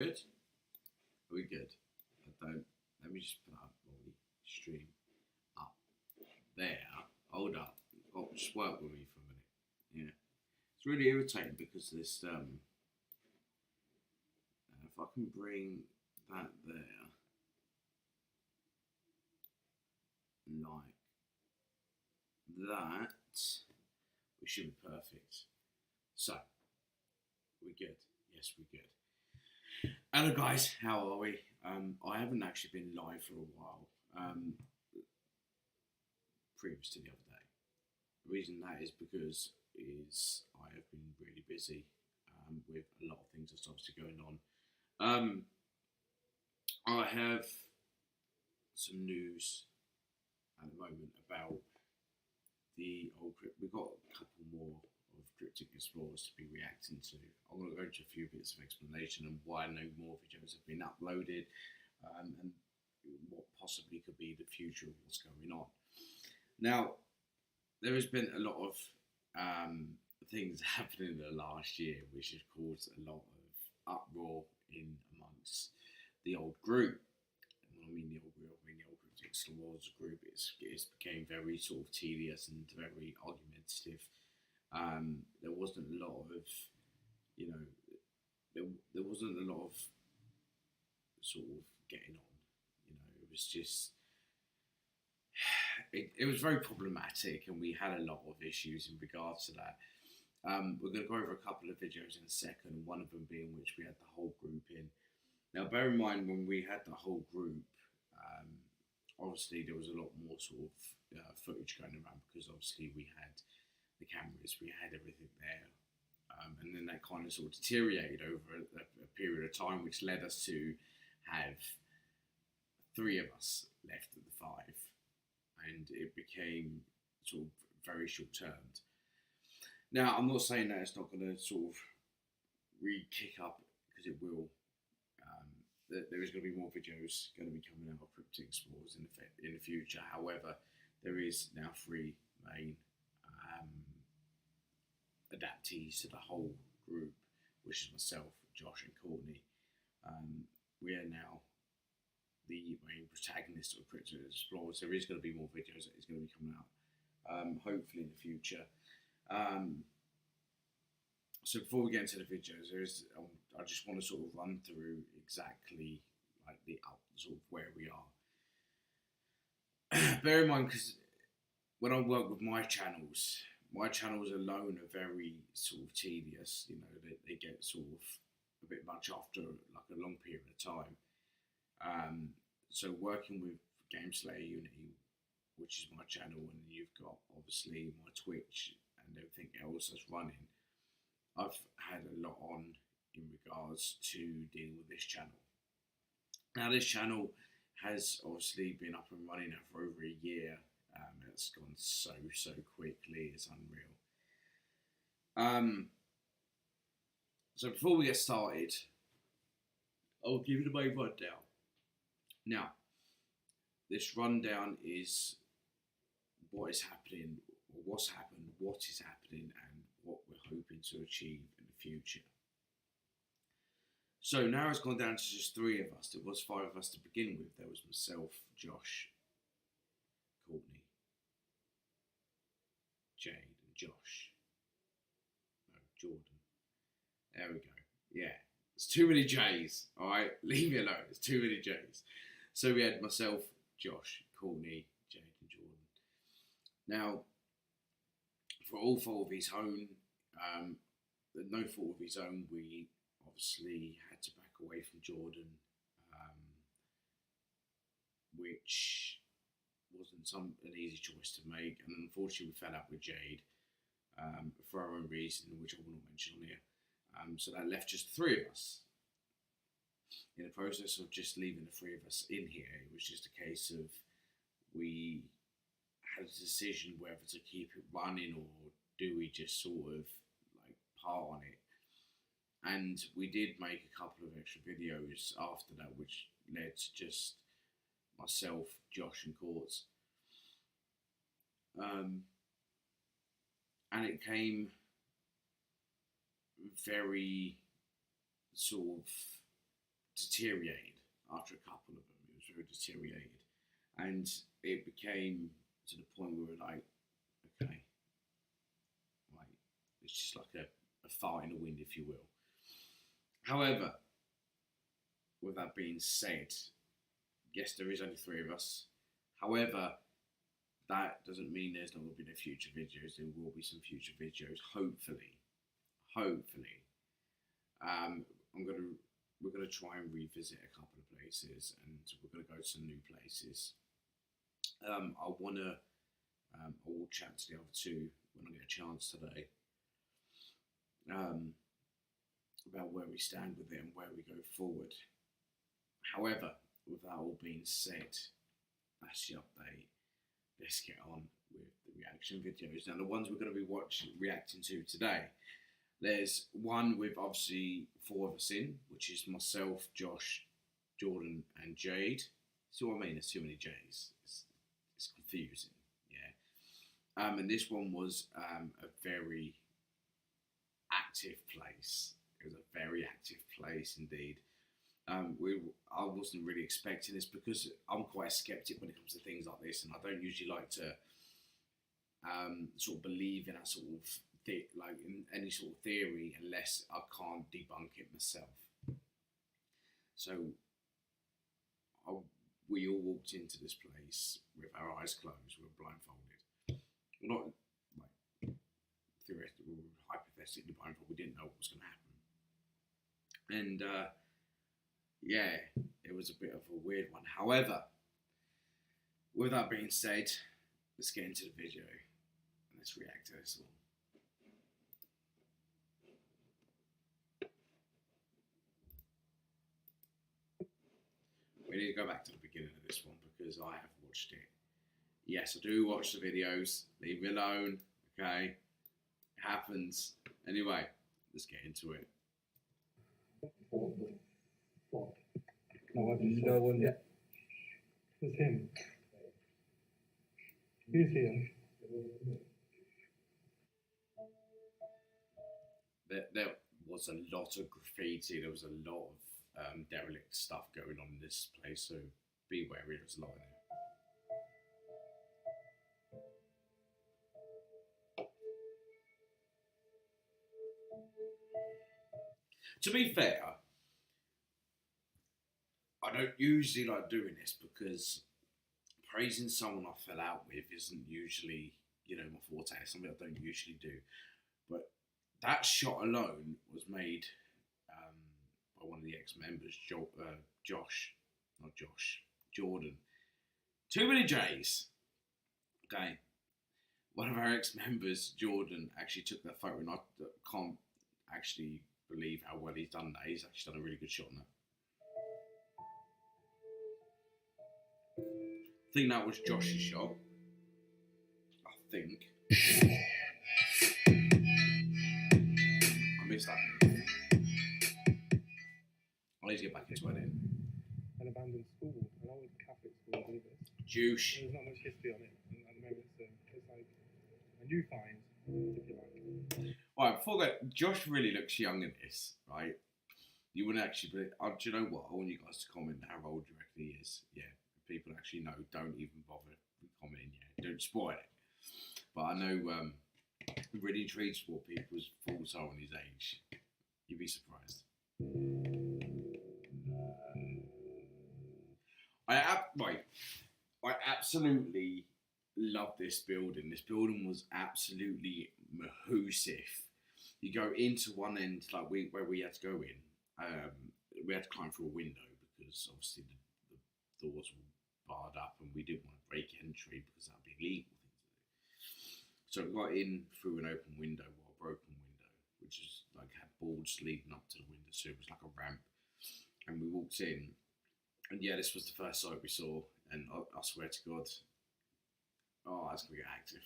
Good? Are we good? I don't. Let me just put up my stream up there. Hold up. Oh, just work with me for a minute. Yeah. It's really irritating because this. If I can bring that there, like that, we should be perfect. So, we're good. Yes, we're good. Hello, guys. How are we? I haven't actually been live for a while. Previous to the other day. The reason that is because I have been really busy with a lot of things that's obviously going on. Um, I have some news at the moment about the old crypt. We've got a couple more of Cryptic Explorers to be reacting to. I'm going to go into a few bits of explanation and why no more videos have been uploaded and what possibly could be the future of what's going on. Now, there has been a lot of things happening in the last year, which has caused a lot of uproar in amongst the old group. And when I mean the old group, I mean the old Cryptic Explorers group. It's became very sort of tedious and very argumentative. There wasn't a lot of, you know, there wasn't a lot of sort of getting on. It was just it was very problematic, and we had a lot of issues in regards to that. We're going to go over a couple of videos in a second, one of them being which we had the whole group in. Now, bear in mind, when we had the whole group, obviously there was a lot more sort of footage going around because obviously we had the cameras, we had everything there. And then that kind of sort of deteriorated over a period of time, which led us to have three of us left of the five. And it became sort of very short termed. Now, I'm not saying that it's not going to sort of re-kick up, because it will. There is going to be more videos going to be coming out of Cryptic Explorers in the future. However, there is now three main adaptees to the whole group, which is myself, Josh, and Courtney. We are now the main protagonist of Cryptic Explorers. There is going to be more videos that is going to be coming out, hopefully in the future. So before we get into the videos, I just want to sort of run through exactly like the sort of where we are. Bear in mind, because when I work with my channels alone are very sort of tedious. They get sort of a bit much after like a long period of time. So working with GameSlayer Unity, which is my channel, and you've got obviously my Twitch and everything else that's running, I've had a lot on in regards to dealing with this channel. Now, this channel has obviously been up and running now for over a year. It's gone so quickly, it's unreal. So before we get started, I'll give you the main rundown. Now, this rundown is what is happening, or what's happened, what is happening, and what we're hoping to achieve in the future. So now it's gone down to just three of us. There was five of us to begin with. There was myself, Josh, Courtney, Jade, and Josh. No, Jordan. There we go. Yeah. There's too many J's. Alright? Leave me alone. There's too many J's. So we had myself, Josh, Courtney, Jade, and Jordan. Now, for all fault of his own, no fault of his own, we obviously had to back away from Jordan, which wasn't an easy choice to make, and unfortunately we fell out with Jade for our own reason, which I will not mention on here. So that left just three of us. In the process of just leaving the three of us in here, it was just a case of we had a decision whether to keep it running or do we just sort of like part on it. And we did make a couple of extra videos after that, which led to just myself, Josh, and Courts. And it came very sort of deteriorated after a couple of them. It was very deteriorated, and it became to the point where we were like, okay, like it's just like a fart in the wind, if you will. However, with that being said, yes, there is only three of us. However, that doesn't mean there's not going to be no future videos. There will be some future videos, hopefully. Hopefully. We're gonna try and revisit a couple of places, and we're gonna go to new places. I will chat to the other two when I get a chance today. About where we stand with it and where we go forward. However, with that all being said, that's the update. Let's get on with the reaction videos. Now, the ones we're going to be reacting to today, there's one with obviously four of us in, which is myself, Josh, Jordan, and Jade. See what I mean? There's too many J's. It's confusing, yeah. And this one was a very active place. It was a very active place indeed. I wasn't really expecting this because I'm quite a skeptic when it comes to things like this, and I don't usually like to sort of believe in that sort of like in any sort of theory unless I can't debunk it myself. So we all walked into this place with our eyes closed, we were blindfolded. We're not like theoretically, we were hypothetically blindfolded. We didn't know what was going to happen. And yeah, it was a bit of a weird one. However, with that being said, let's get into the video and let's react to this one. We need to go back to the beginning of this one because I have watched it. Yes, I do watch the videos. Leave me alone, okay? It happens. Anyway, let's get into it. No one yet. It's him. Who's here? There was a lot of graffiti. There was a lot of derelict stuff going on in this place, so be wary. There's a lot in it. To be fair, I don't usually like doing this because praising someone I fell out with isn't usually, my forte. It's something I don't usually do. But that shot alone was made by one of the ex-members, Jordan. Too many J's. Okay. One of our ex-members, Jordan, actually took that photo, and I can't actually believe how well he's done that. He's actually done a really good shot on that. I think that was Josh's shot. I think. I missed that. I need to get back into it. An abandoned school, an old Catholic school, I believe it is. Juice. There's not much history on it at the moment, so it's like a new find, if you like. Right, before that, Josh really looks young in this, right? You wouldn't actually believe. Do you know what? I want you guys to comment how old you reckon he is. Yeah, if people actually know, don't even bother commenting. Yeah, don't spoil it. But I know it really intrigues what people's thoughts are on his age. You'd be surprised. I absolutely love this building. This building was absolutely massive. You go into one end, like where we had to go in. We had to climb through a window because obviously the doors were barred up, and we didn't want to break entry because that would be illegal thing to do. So we got in through an open window, or a broken window, which is like had boards leading up to the window, so it was like a ramp. And we walked in, and yeah, this was the first sight we saw, and I swear to God, oh, that's gonna get active.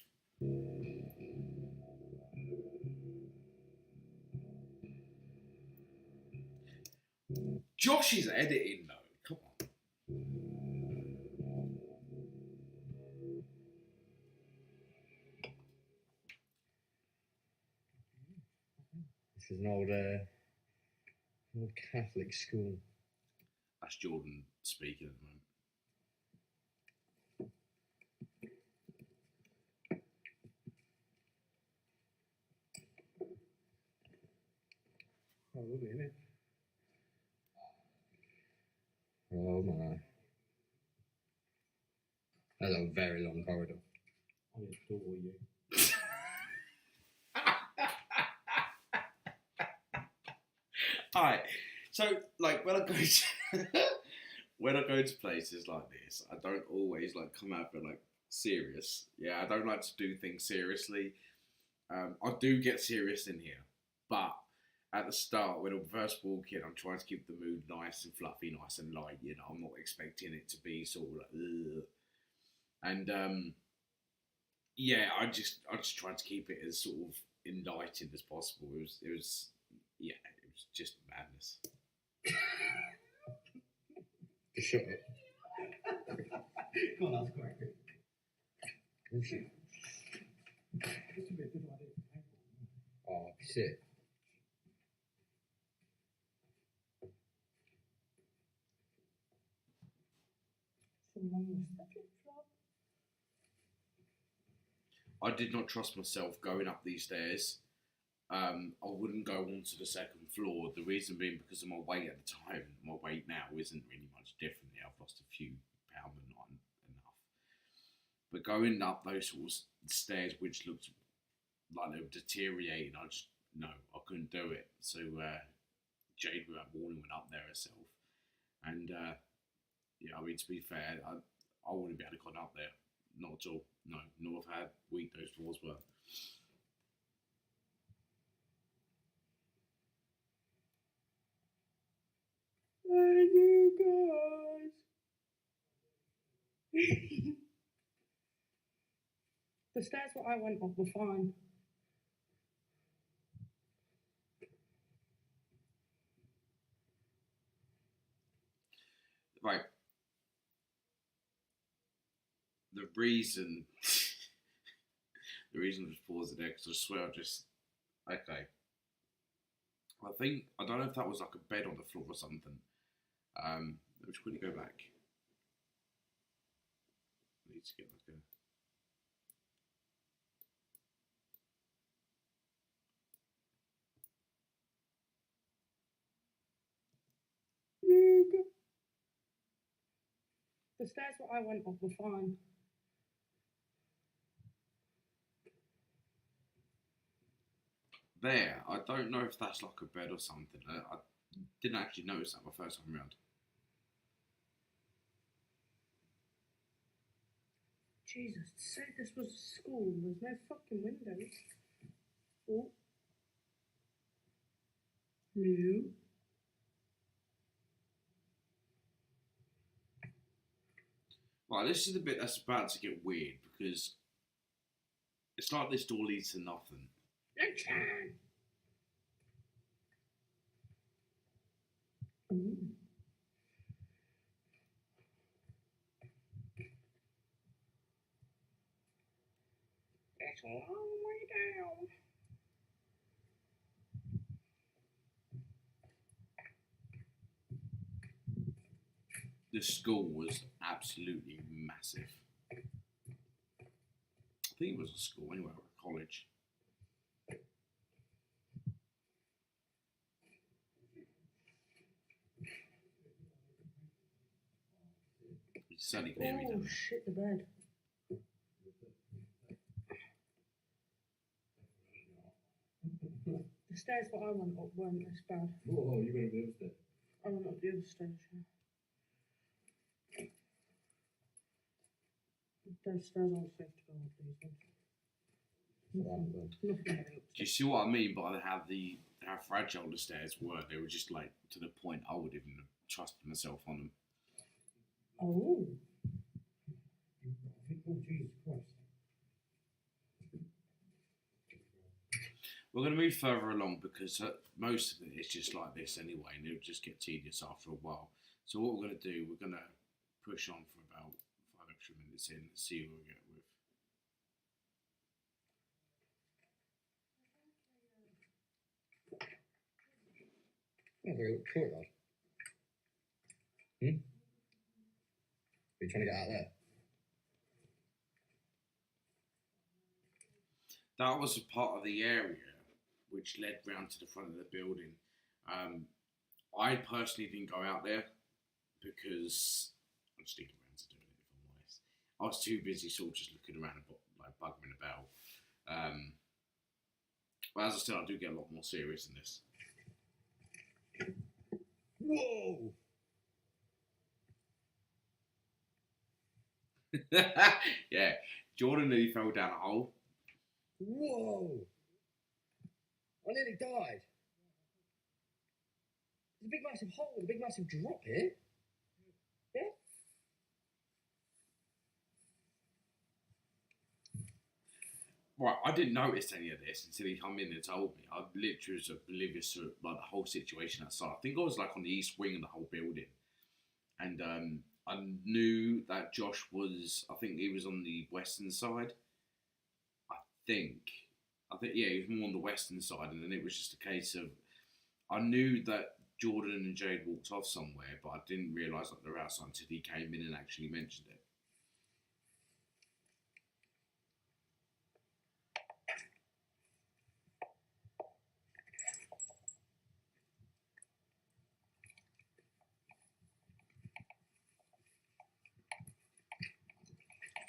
Josh is editing though. Come on. This is an old Catholic school. That's Jordan speaking at the moment. Oh, lovely, isn't it? Oh my. That's a very long corridor. I adore you. Alright, so like when I go to when I go to places like this, I don't always like come out for like serious. Yeah, I don't like to do things seriously. I do get serious in here, but at the start when I first walk in, I'm trying to keep the mood nice and fluffy, nice and light. You know, I'm not expecting it to be sort of like, ugh. And yeah, I just tried to keep it as sort of enlightening as possible. It was yeah, it was just madness. Shut up. Go on, that's correct. Oh shit. This would be a good idea for paintball. Oh shit. I did not trust myself going up these stairs. I wouldn't go onto the second floor. The reason being because of my weight at the time. My weight now isn't really much different. I've lost a few pounds, but not enough. But going up those sort of stairs, which looked like they were deteriorating, I couldn't do it. So Jade, without warning, went up there herself. And yeah, I mean, to be fair, I wouldn't be able to go up there. Not at all. No, nor have how weak those floors were. Hey, you guys. The stairs that I went up were fine. Right. The reason I just paused it there because I swear okay. I don't know if that was like a bed on the floor or something. Let me just quickly go back. I need to get like a. The stairs that I went up were fine. There, I don't know if that's like a bed or something. I didn't actually notice that my first time around. Jesus, say this was a school. There's no fucking windows. Oh. No. Right, this is the bit that's about to get weird because it's like this door leads to nothing. Okay. Ooh. That's a long way down. The school was absolutely massive. I think it was a school anyway, or a college. You certainly can hear me, Oh don't you? shit, the bed. The stairs that I went up weren't as bad. Oh, you went up the other stairs. I went up the other stairs. Yeah. Those stairs aren't safe to go up these ones. Nothing else. Do you see what I mean by how fragile the stairs were? They were just like to the point I would even have trusted myself on them. Oh. I think, oh, Jesus Christ. We're going to move further along because most of it is just like this anyway, and it'll just get tedious after a while. So what we're going to do, we're going to push on for about 5 extra minutes in and see where we get with. Oh, very courtyard. Are you trying to get out there? That was a part of the area which led round to the front of the building. I personally didn't go out there because I just didn't get around to doing it, if I'm honest. I was too busy sort of just looking around and like bugging about. But as I said, I do get a lot more serious in this. Whoa! Yeah, Jordan nearly fell down a hole. Whoa! I nearly died. There's a big massive hole, a big massive drop here. Yeah? Right, I didn't notice any of this until he come in and told me. I literally was oblivious to like the whole situation outside. I think I was like on the east wing of the whole building, and I knew that Josh was. I think he was on the western side. I think yeah, he was more on the western side, and then it was just a case of I knew that Jordan and Jade walked off somewhere, but I didn't realise that they were outside until he came in and actually mentioned it.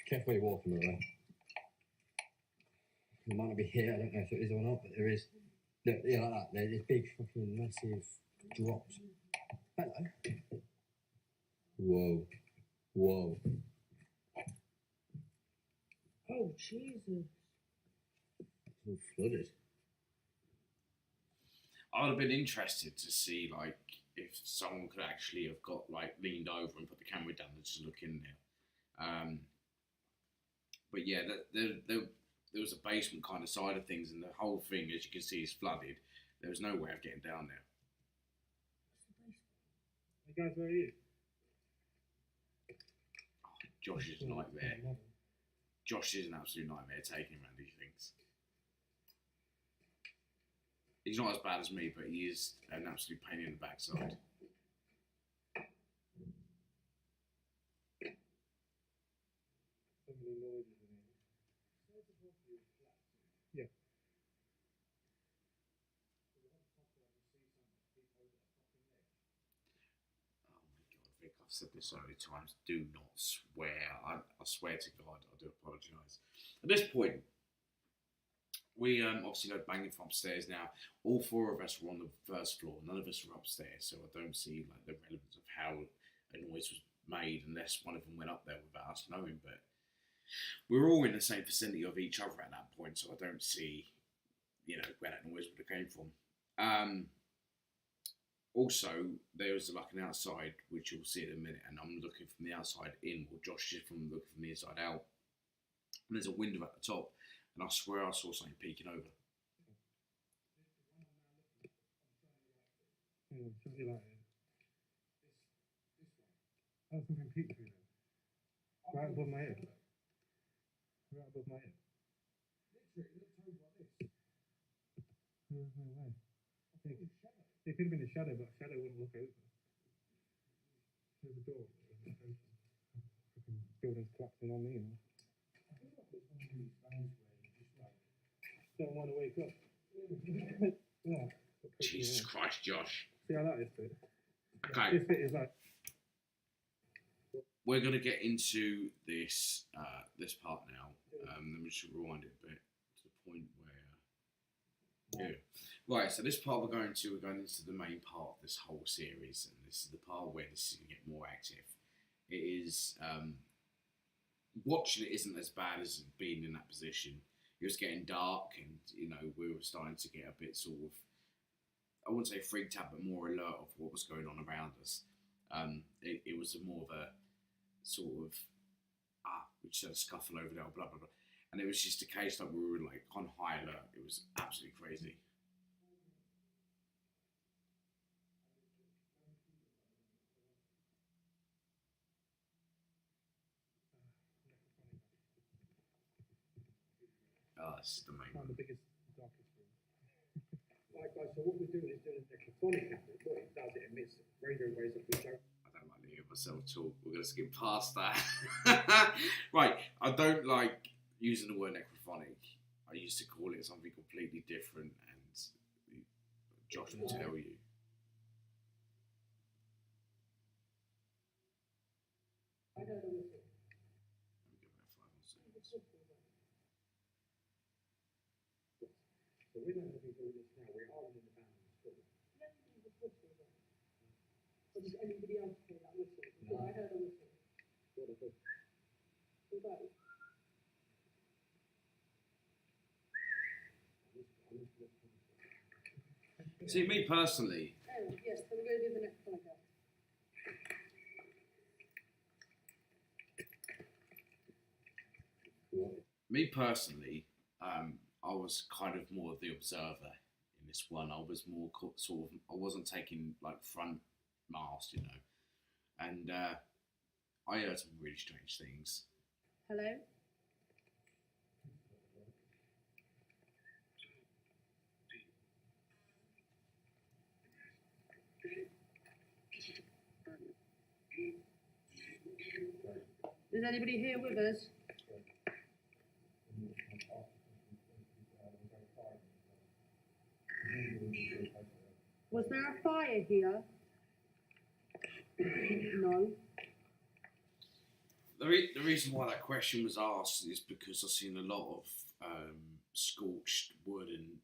Careful where you're walking, by the way. It might not be here, I don't know if it is or not, but there is. Look, yeah, like that. There's big fucking massive drops. Hello. Whoa. Whoa. Oh, Jesus. It's all flooded. I would have been interested to see like if someone could actually have got like leaned over and put the camera down and just look in there. But yeah, there was a basement kind of side of things, and the whole thing, as you can see, is flooded. There was no way of getting down there. Hey guys, where are you? Josh is a nightmare. Josh is an absolute nightmare taking around these things. He's not as bad as me, but he is an absolute pain in the backside. So many noises in here. Yeah. Oh my God, Vic, I've said this so many times. Do not swear. I swear to God, I do apologise. At this point, we obviously go banging from upstairs now. All four of us were on the first floor. None of us were upstairs, so I don't see like the relevance of how a noise was made unless one of them went up there without us knowing. But we were all in the same vicinity of each other at that point, so I don't see, where that noise would have came from. Also, there was like an outside, which you'll see in a minute, and I'm looking from the outside in, while Josh is looking from the inside out. And there's a window at the top, and I swear I saw something peeking over. Something like that. Oh, something peeked through there. Right above my head. Right above my head. There's no way. It could have been a shadow, but a shadow wouldn't look over. There's a door. Fucking building's collapsing on me, Don't want to wake up. Yeah. Jesus Christ, Josh. See how that is fit? Okay. This bit is like. We're going to get into this this part now. Let me just rewind it a bit to the point where... Yeah. Right, so this part we're going into the main part of this whole series, and this is the part where this is going to get more active. It is... watching it isn't as bad as being in that position. It was getting dark, and, we were starting to get a bit sort of... I wouldn't say freaked out, but more alert of what was going on around us. It was more of a sort of, we just had a scuffle over there, blah, blah, blah. And it was just a case that we were like on high alert. It was absolutely crazy. This is the main One one. of the biggest, darkest rooms. Right, guys, so what we're doing is doing a necrophonic method. What it does, it emits radio waves that we don't. I don't like the self-talk. We're going to skip past that. Right, I don't like using the word necrophonic. I used to call it something completely different, and Josh will tell you. I don't know what it is. Let me give that 5 more seconds. So we're not going to be doing this now. We're arguing in the band in school. Or does anybody else hear that whistle? Because I heard a whistle. What a good. Was that? See, me personally, Oh, yes, so we're going to do the next one again. I was kind of more of the observer in this one. I was more sort of, I wasn't taking like front mast, you know, and I heard some really strange things. Hello? Is anybody here with us? Was there a fire here? No. The reason why that question was asked is because I've seen a lot of scorched wood, and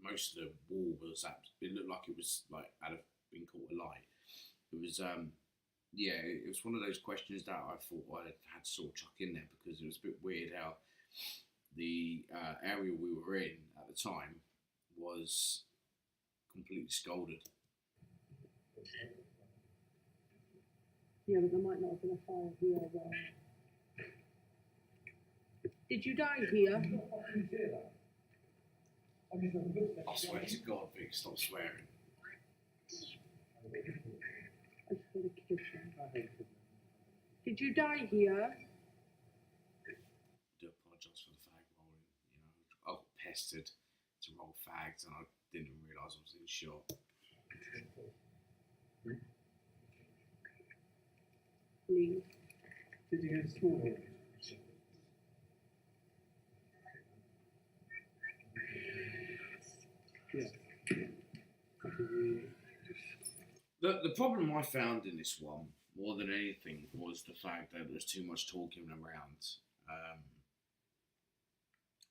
most of the wall was it looked like it was like had been caught alight. It was yeah, it was one of those questions that I thought I had to sort of chuck in there, because it was a bit weird how the area we were in at the time was completely scalded. Yeah, but there might not have been a fire here though. Did you die here? I swear to God, Vic, stop swearing. I just heard a kitchen. Did you die here? I do apologise for the fag rolling. You know, I got pestered to roll fags, and I didn't even realise I was in shot. Please. Did you go to school here? Yeah. The problem I found in this one, more than anything, was the fact that there's too much talking around.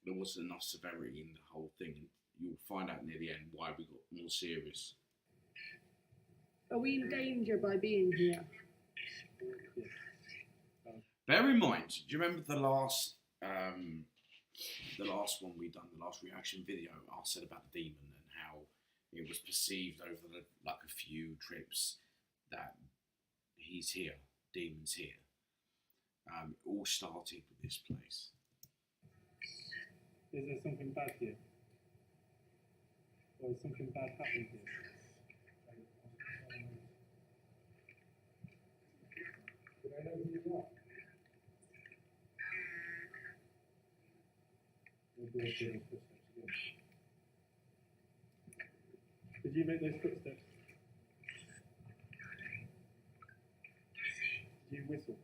There wasn't enough severity in the whole thing. You'll find out near the end why we got more serious. Are we in danger by being here? Bear in mind, do you remember the last one we done, the last reaction video? I said about the demon and how it was perceived over like a few trips that he's here, demon's here. It all started with this place. Is there something bad here? Or has something bad happened here? Did I know who you are? Maybe I'll do those footsteps again. Did you make those footsteps? Did you whistle?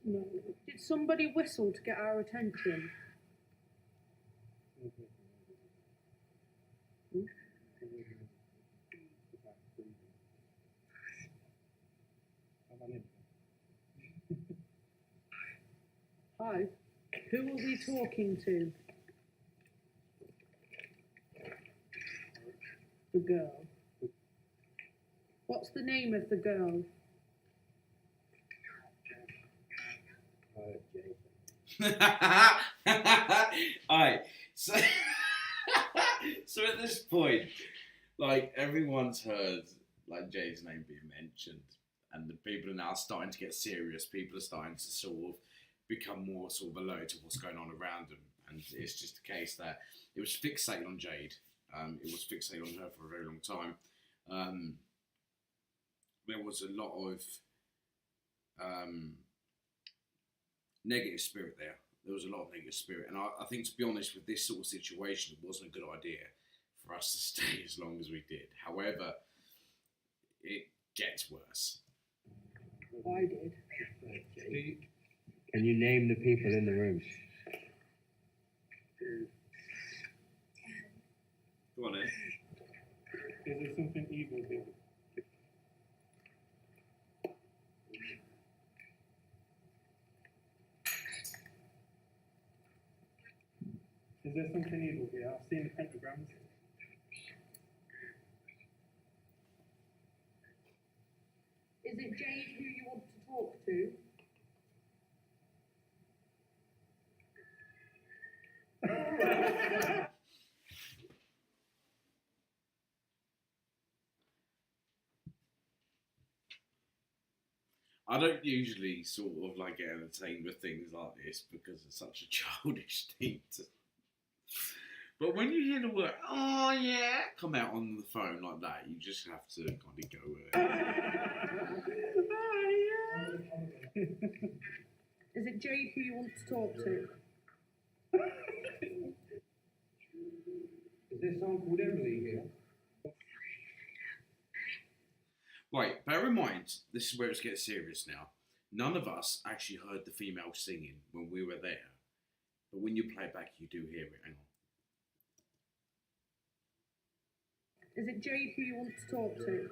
No. Did somebody whistle to get our attention? Okay. Hmm? Hi. Who are we talking to? The girl. What's the name of the girl? Alright, so so at this point, like, everyone's heard like Jay's name being mentioned, and the people are now starting to get serious. People are starting to sort of become more sort of alert to what's going on around them, and it's just the case that it was fixated on Jade. It was fixated on her for a very long time. There was a lot of negative spirit there. There was a lot of negative spirit, and I think, to be honest, with this sort of situation, it wasn't a good idea for us to stay as long as we did. However, gets worse. I did. Can you name the people in the room? Go on then. Is there something evil here? Is there something evil here? I've seen the pentagrams. Is it Jade who you want to talk to? I don't usually sort of like get entertained with things like this because it's such a childish thing to. But when you hear the word "oh yeah" come out on the phone like that, you just have to kind of go with it. Is it Jade who you want to talk to? Is there someone called Emily here? Right, bear in mind, this is where it's getting serious now. None of us actually heard the female singing when we were there. But when you play it back, you do hear it. Hang on. Is it Jade who you want to talk to?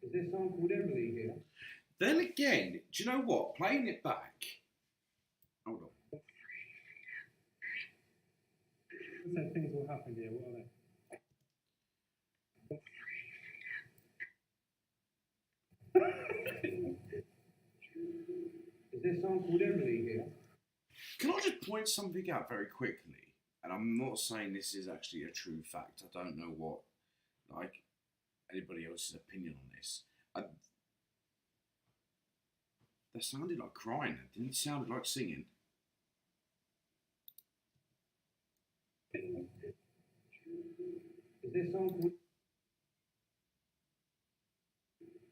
Is there someone called Emily here? Then again, do you know what? Playing it back. Hold on. I said things will happen here. What are they? Is there someone called Emily here? Can I just point something out very quickly? And I'm not saying this is actually a true fact. I don't know what, like, anybody else's opinion on this. That sounded like crying. It didn't sound like singing. Is there someone called?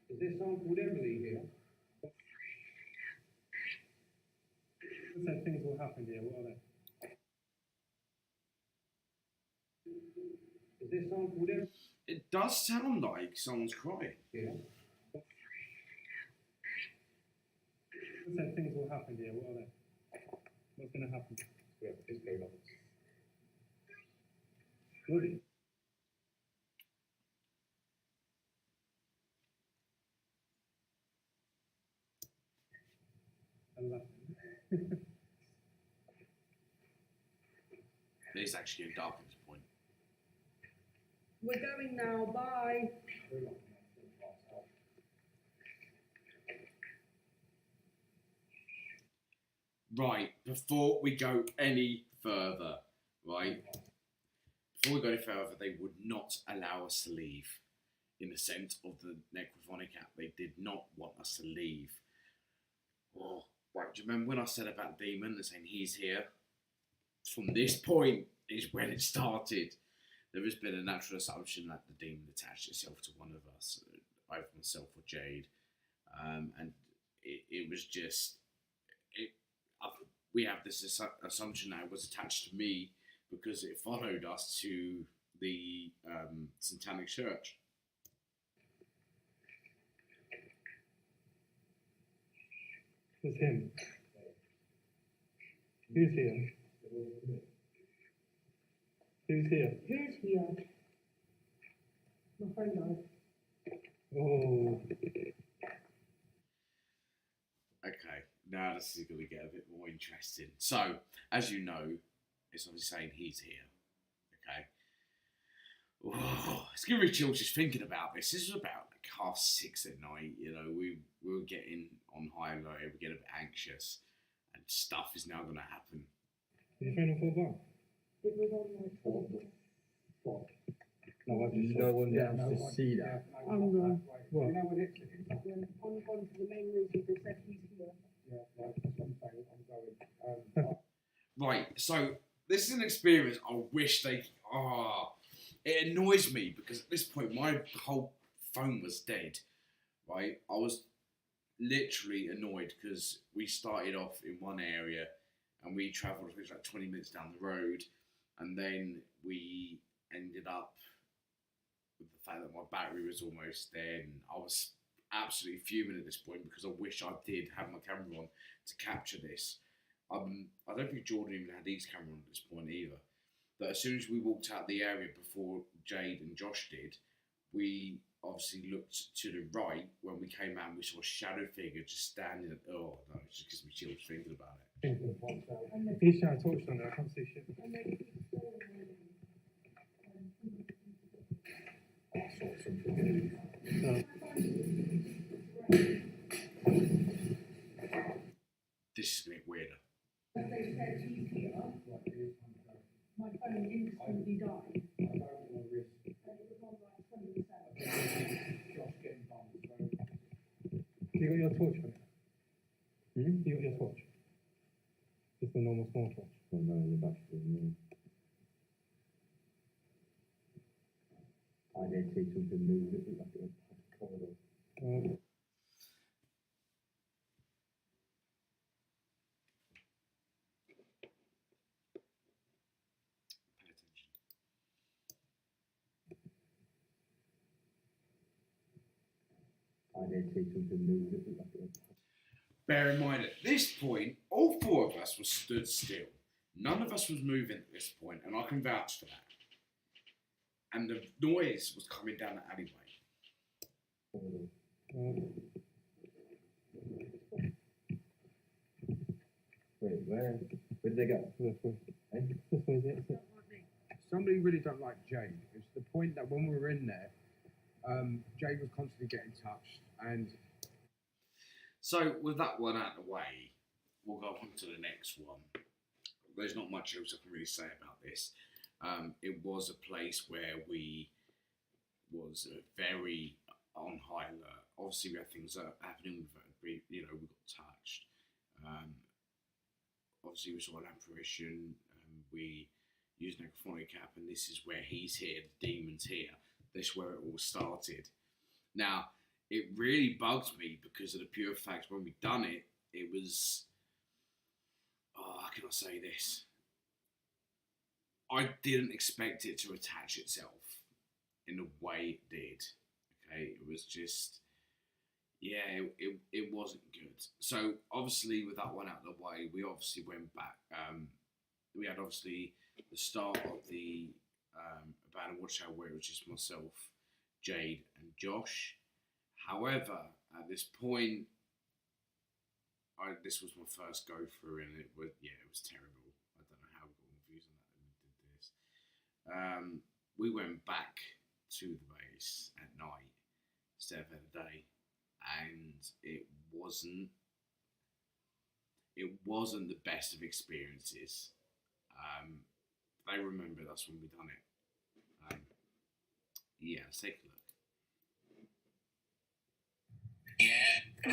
Is there someone called Emily here? I said things will happen here. What are they? Is there someone called Emily It does sound like someone's crying. here? I said things will happen here. What are they? What's going to happen? Yeah, it's going on. Bloody. I'm laughing. It's actually a dark at this point. We're going now, bye. Right, before we go any further, right? Before we go any further, they would not allow us to leave. In the sense of the Necrophonic app, they did not want us to leave. Oh, right, do you remember when I said about the demon and saying he's here? From this point is when it started. There has been a natural assumption that the demon attached itself to one of us, either myself or Jade, and it was just we have this assumption that it was attached to me because it followed us to the Satanic Church. It's him. Who's here? Who's here? Who's here? My phone died. Oh. Okay, now this is going to get a bit more interesting. So, as you know, it's obviously saying he's here. Okay. Oh, it's giving me chills just thinking about this. This was about like 6:30 at night. You know, we were getting on high alert. We were getting a bit anxious, and stuff is now going to happen. Did you phone on 4 bar? It was on my phone. No, I just No one else to see that. I'm gone. What? I'm gone to the main room to the said he's here. Yeah, that's what I'm saying. I'm going. Right, so this is an experience I wish they. It annoys me because at this point my whole phone was dead. Right, I was literally annoyed because we started off in one area and we travelled like 20 minutes down the road, and then we ended up with the fact that my battery was almost dead, and I was absolutely fuming at this point because I wish I did have my camera on to capture this. I don't think Jordan even had his camera on at this point either. But as soon as we walked out the area before Jade and Josh did, we obviously looked to the right. When we came out, we saw a shadow figure just standing. Oh no, it just gives me chills thinking about it. If you shine a torch on there, I can't see shit. This is gonna get weirder. My phone instantly died. And it was on like 20%. You got your torch on it? Hmm? You got your torch? Just a normal small torch. Well, no, the battery, no. I did see something move. It looked like it was past the corridor. Pay attention. I did see something move. It looked like it was past. Bear in mind, at this point, all four of us were stood still. None of us was moving at this point, and I can vouch for that. And the noise was coming down the alleyway. Wait, where did they go? This way. Eh? This way, is it? Somebody really don't like Jade. It's the point that when we were in there, Jade was constantly getting touched, and So, with that one out of the way, we'll go on to the next one. There's not much else I can really say about this. It was a place where we was very on high alert. Obviously, we had things happening. We got touched. Obviously, we saw an apparition. We used necrophonic cap, and this is where he's here. The demon's here. This is where it all started. Now, it really bugged me because of the pure fact when we done it, it was. Oh, how can I say this? I didn't expect it to attach itself in the way it did. Okay, it was just, yeah, it wasn't good. So obviously with that one out of the way, we obviously went back. We had obviously the start of the Abandoned Watchtower where it was just myself, Jade, and Josh. However, at this point, this was my first go through, and it was terrible. I don't know how we got confused on that when we did this. We went back to the base at night instead of at the day, and it wasn't the best of experiences. I remember that's when we done it. Yeah, let's take a look. Go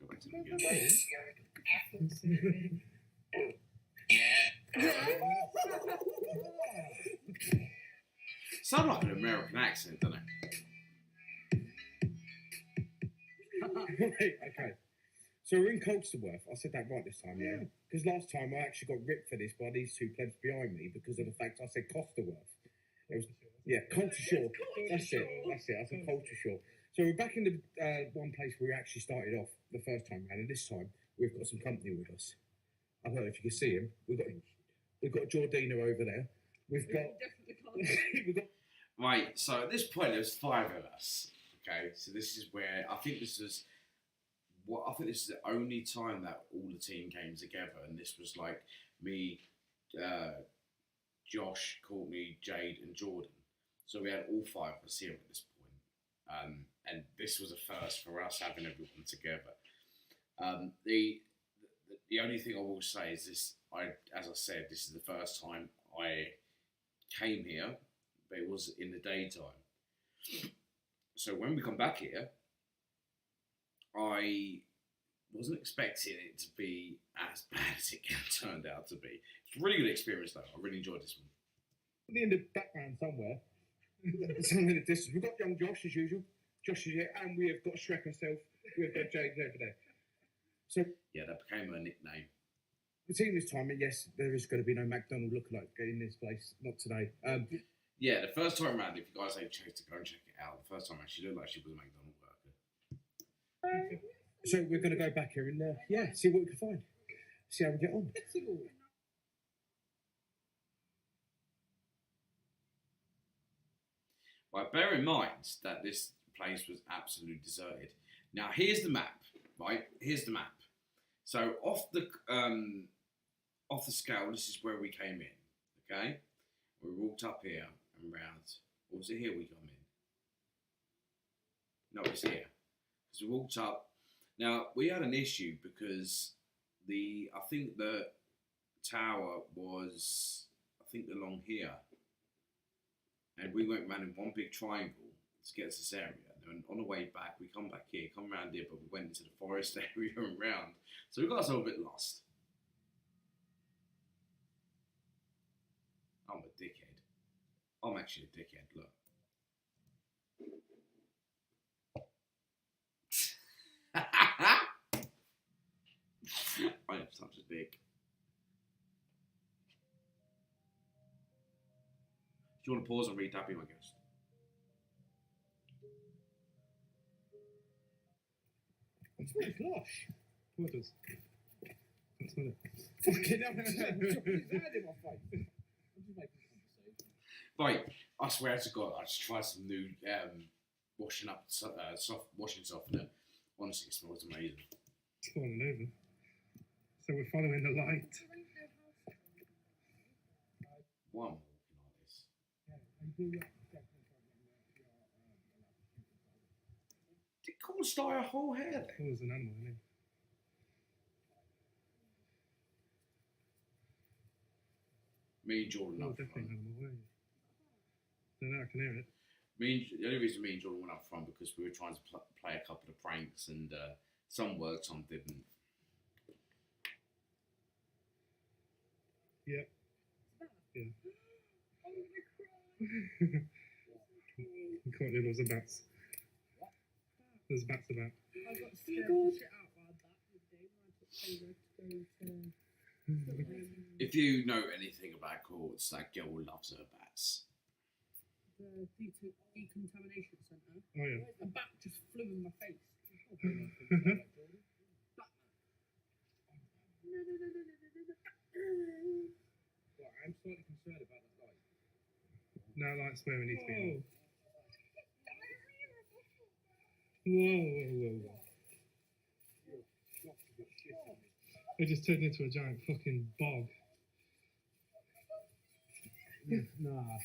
back to the beginning. Sound like an American accent, doesn't it? okay. So we're in Colsterworth. I said that right this time, yeah. Because last time I actually got ripped for this by these two plebs behind me because of the fact I said Costerworth. It was Coltershore. That's it. I said Coltershore. So we're back in the one place where we actually started off the first time round, and this time we've got some company with us. I don't know if you can see him. We've got Jordina over there. We've got Right, so at this point there's 5 of us. Okay, so this is where I think this is the only time that all the team came together, and this was like me, Josh, Courtney, Jade, and Jordan. So we had all 5 of us here at this point, and this was a first for us having everyone together. The only thing I will say is this: as I said, this is the first time I came here, but it was in the daytime. So when we come back here, I wasn't expecting it to be as bad as it turned out to be. It's a really good experience, though. I really enjoyed this one. in the background somewhere. Somewhere in the distance. We've got young Josh as usual. Josh is here, and we have got Shrek herself. We've got Jade over there. So Yeah, that became her nickname. between this time, and yes, there is going to be no McDonald lookalike in this place. Not today. Yeah, the first time round, if you guys ain't checked it, go and check it out. The first time round, she looked like she was a McDonald's worker. So we're going to go back here and see what we can find. See how we get on. Right, bear in mind that this place was absolutely deserted. Now, here's the map, right? Here's the map. So off the scale, this is where we came in, okay? We walked up here and round. Or was it here we come in? No, it's here. So we walked up. Now, we had an issue because I think the tower was, along here. And we went round in one big triangle to get to this area. And on the way back, we come back here, come round here, but we went into the forest area and round. So we got ourselves a bit lost. I'm a dickhead. I'm actually a dickhead, look. I am such a dick. Do you want to pause and read Dappy, my guest? It smells lush. What does? Let's smell it. Fucking hell, it's had in my face. I'm just making conversation. Right, I swear to God, I just tried some new soft washing softener. Honestly, it smells amazing. It's falling over. So we're following the light. Why am I walking like this? Did Coles dye her whole hair then? Oh, there's an animal in here. Me and Jordan Oh, up definitely front. an animal. Where are you? No, I can hear it. The only reason me and Jordan went up front because we were trying to play a couple of pranks and some worked, some didn't. Yep. Yeah. You can't do those bats. There's bats about. I got scared the shit out by a bat the day when I took Taylor to go to If you know anything about courts, that girl loves her bats. the decontamination centre. Oh, yeah. A bat just flew in my face. Well, I'm slightly concerned about the light. No light's where we need to be. Whoa. It just turned into a giant fucking bog. Nah.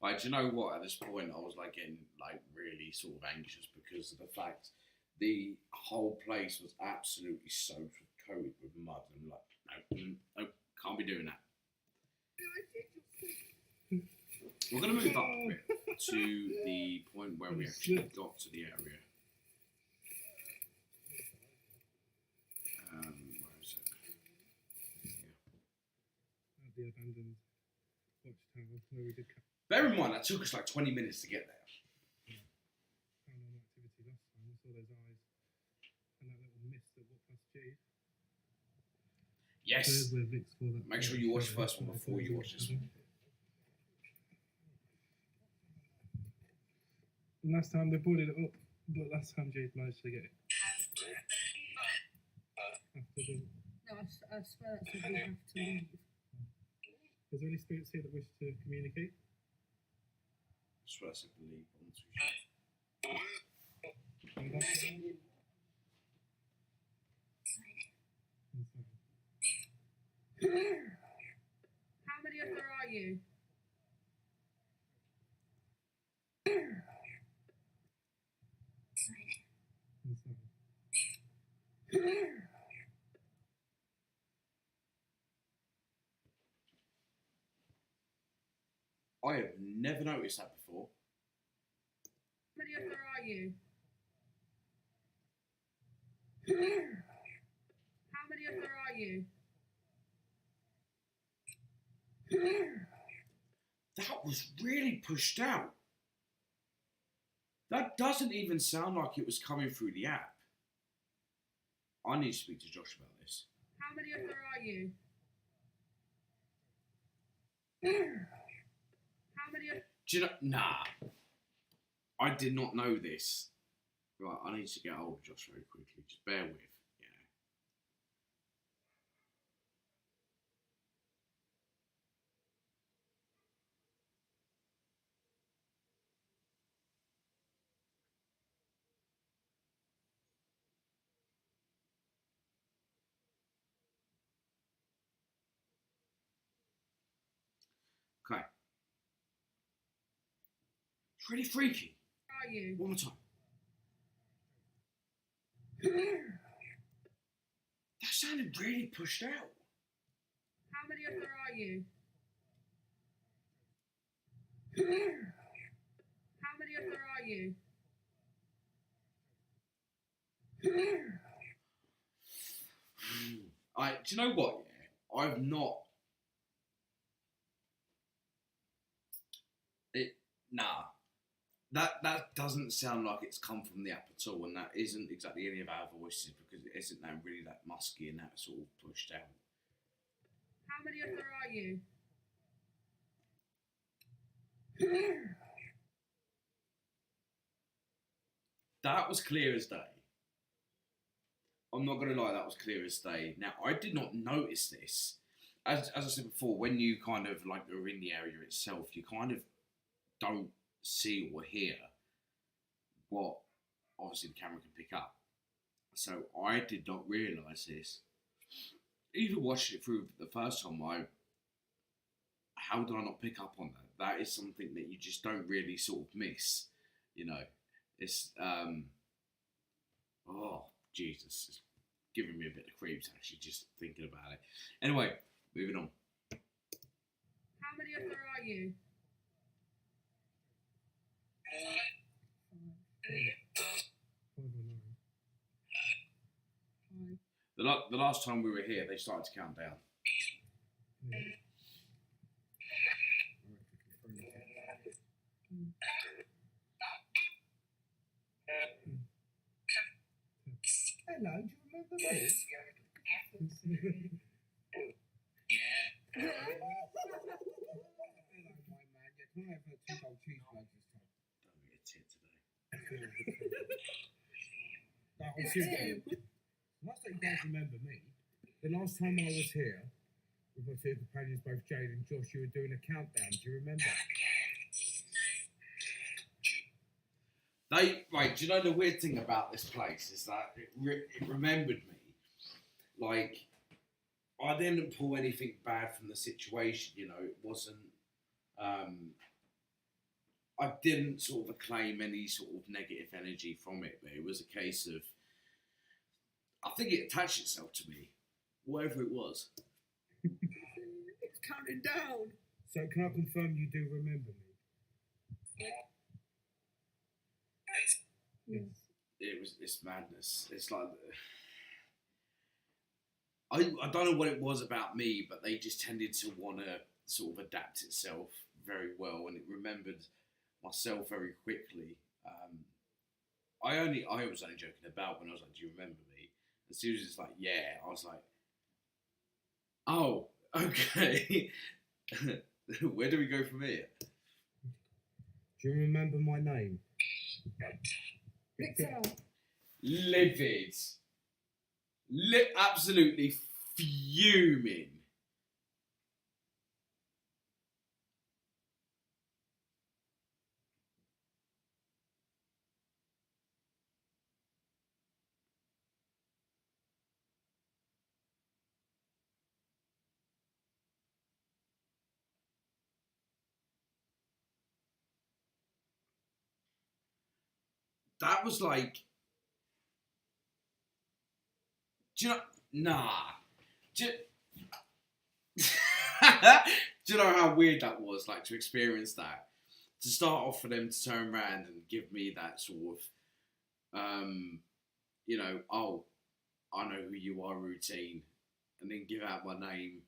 Like, do you know what? At this point, I was like getting like really sort of anxious because of the fact the whole place was absolutely soaked with coated with mud. And I'm like, no, can't be doing that. We're gonna move up a bit to the point where we actually got to the area. Where is it? At the abandoned watchtower where we did Bear in mind, that took us like 20 minutes to get there. paranormal activity last time. We saw those eyes and that little mist that walked past Jade. Yes. There's where Vic's for that. Make sure you watch the first one before you watch this one. And last time they boarded it up, but last time Jade managed to get it. After the, No, I swear that said we have to leave. is there any spirits here that wish to communicate? I swear I believe. I'm not too sure. Anybody? How many of there are you? I have never noticed that before. How many of there are you? How many of there are you? That was really pushed out. That doesn't even sound like it was coming through the app. I need to speak to Josh about this. How many of there are you? How many of... Do you know? Nah. I did not know this. Right, I need to get hold of Josh very quickly. Just bear with. Yeah. Okay. It's really freaky. are you? One more time. That sounded really pushed out. How many of there are you? How many of there are you? Do you know what? Yeah, I've not. Nah. That doesn't sound like it's come from the app at all, and that isn't exactly any of our voices because it isn't that really that musky and that sort of pushed out. How many of there are you? That was clear as day. I'm not gonna lie, that was clear as day. Now I did not notice this. As I said before, when you kind of like are in the area itself, you kind of don't see or hear what obviously the camera can pick up. So I did not realise this. Even watching it through the first time, how did I not pick up on that? That is something that you just don't really sort of miss. You know, it's oh Jesus, it's giving me a bit of creeps actually just thinking about it. Anyway, moving on. How many of there are you? The last time we were here, they started to count down. Hello, do you remember me? Hello, my man. Yeah, can I have 2 gold cheeseburgers this time? Don't be a tit today. No, I'm serious. Last time you guys remember me, the last time I was here with my 2 companions, both Jade and Josh, you were doing a countdown. Do you remember? Right, do you know the weird thing about this place is that it remembered me. Like, I didn't pull anything bad from the situation, you know, it wasn't, I didn't sort of acclaim any sort of negative energy from it, but it was a case of, I think it attached itself to me, whatever it was. It's counting down. So can I confirm you do remember me? Yes. It's madness. It's like, I don't know what it was about me, but they just tended to want to sort of adapt itself very well, and it remembered myself very quickly. I was only joking about when I was like, "Do you remember me?" As soon as it's like, "Yeah," I was like, "Oh, okay." Where do we go from here? Do you remember my name? Victor. Livid. Absolutely fuming. That was like, do you know? Nah. Do you know how weird that was? Like to experience that, to start off for them to turn around and give me that sort of, you know, oh, I know who you are routine, and then give out my name.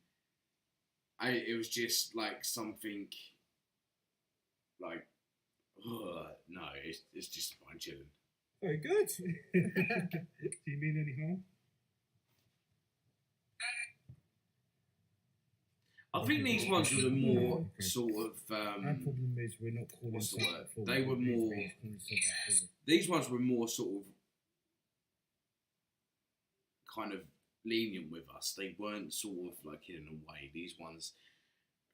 It was just like something. Like, no, it's just fine chilling. Very good. Do you mean any harm? I think these ones were the more sort of. Our problem is we're not calling What's the something word? forward. They were These more- things calling something forward. These ones were more sort of kind of lenient with us. They weren't sort of like in a way. These ones,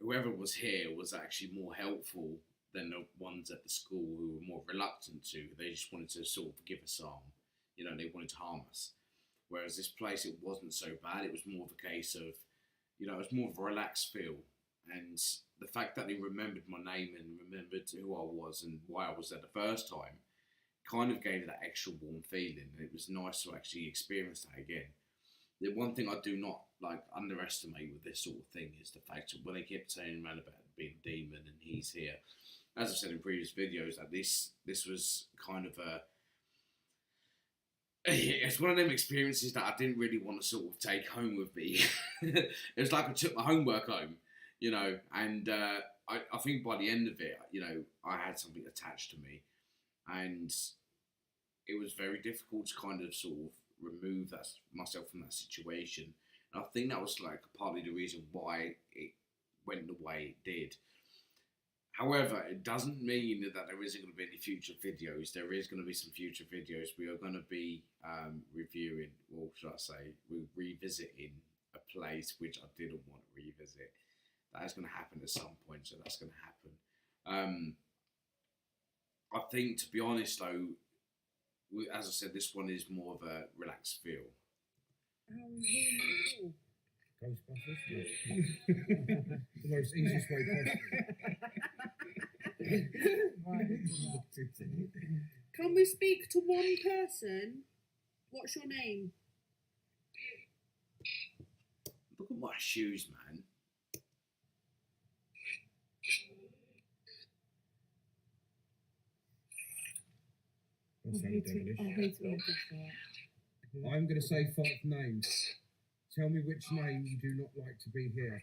whoever was here was actually more helpful than the ones at the school who were more reluctant to. They just wanted to sort of give us harm. You know, they wanted to harm us. Whereas this place, it wasn't so bad. It was more of a case of, you know, it was more of a relaxed feel. And the fact that they remembered my name and remembered who I was and why I was there the first time kind of gave that extra warm feeling. And it was nice to actually experience that again. The one thing I do not like underestimate with this sort of thing is the fact that when they kept saying around about being a demon and he's here, as I've said in previous videos, that this was kind of a, it's one of them experiences that I didn't really want to sort of take home with me. It was like I took my homework home, you know, and I think by the end of it, you know, I had something attached to me, and it was very difficult to kind of sort of remove that myself from that situation. And I think that was like partly the reason why it went the way it did. However, it doesn't mean that there isn't going to be any future videos. There is going to be some future videos. We are going to be reviewing, or should I say, we're revisiting a place which I didn't want to revisit. That is going to happen at some point, so that's going to happen. I think, to be honest though, as I said, this one is more of a relaxed feel. Ghostbusters. The most easiest way possible. Can we speak to one person? What's your name? Look at my shoes, man. That sounded devilish. I hate it when you do that. I'm going to say 5 names. Tell me which name you do not like to be here.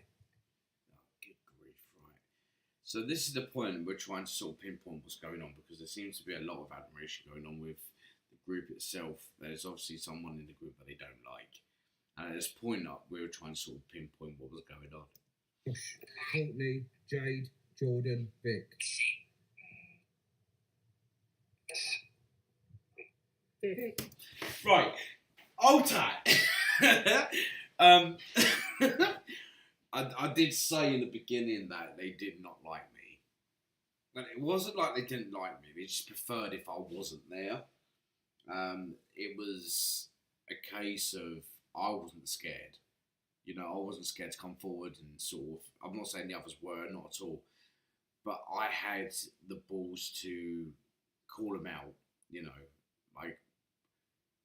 Oh, good grief, right. So this is the point we're trying to sort of pinpoint what's going on, because there seems to be a lot of admiration going on with the group itself. There's obviously someone in the group that they don't like. And at this point up, we were trying to sort of pinpoint what was going on. Josh, Courtney, Jade, Jordan, Vic. Right, old tight. I did say in the beginning that they did not like me. But it wasn't like they didn't like me. They just preferred if I wasn't there. It was a case of I wasn't scared. You know, I wasn't scared to come forward and sort of, I'm not saying the others were, not at all. But I had the balls to call them out, you know, like,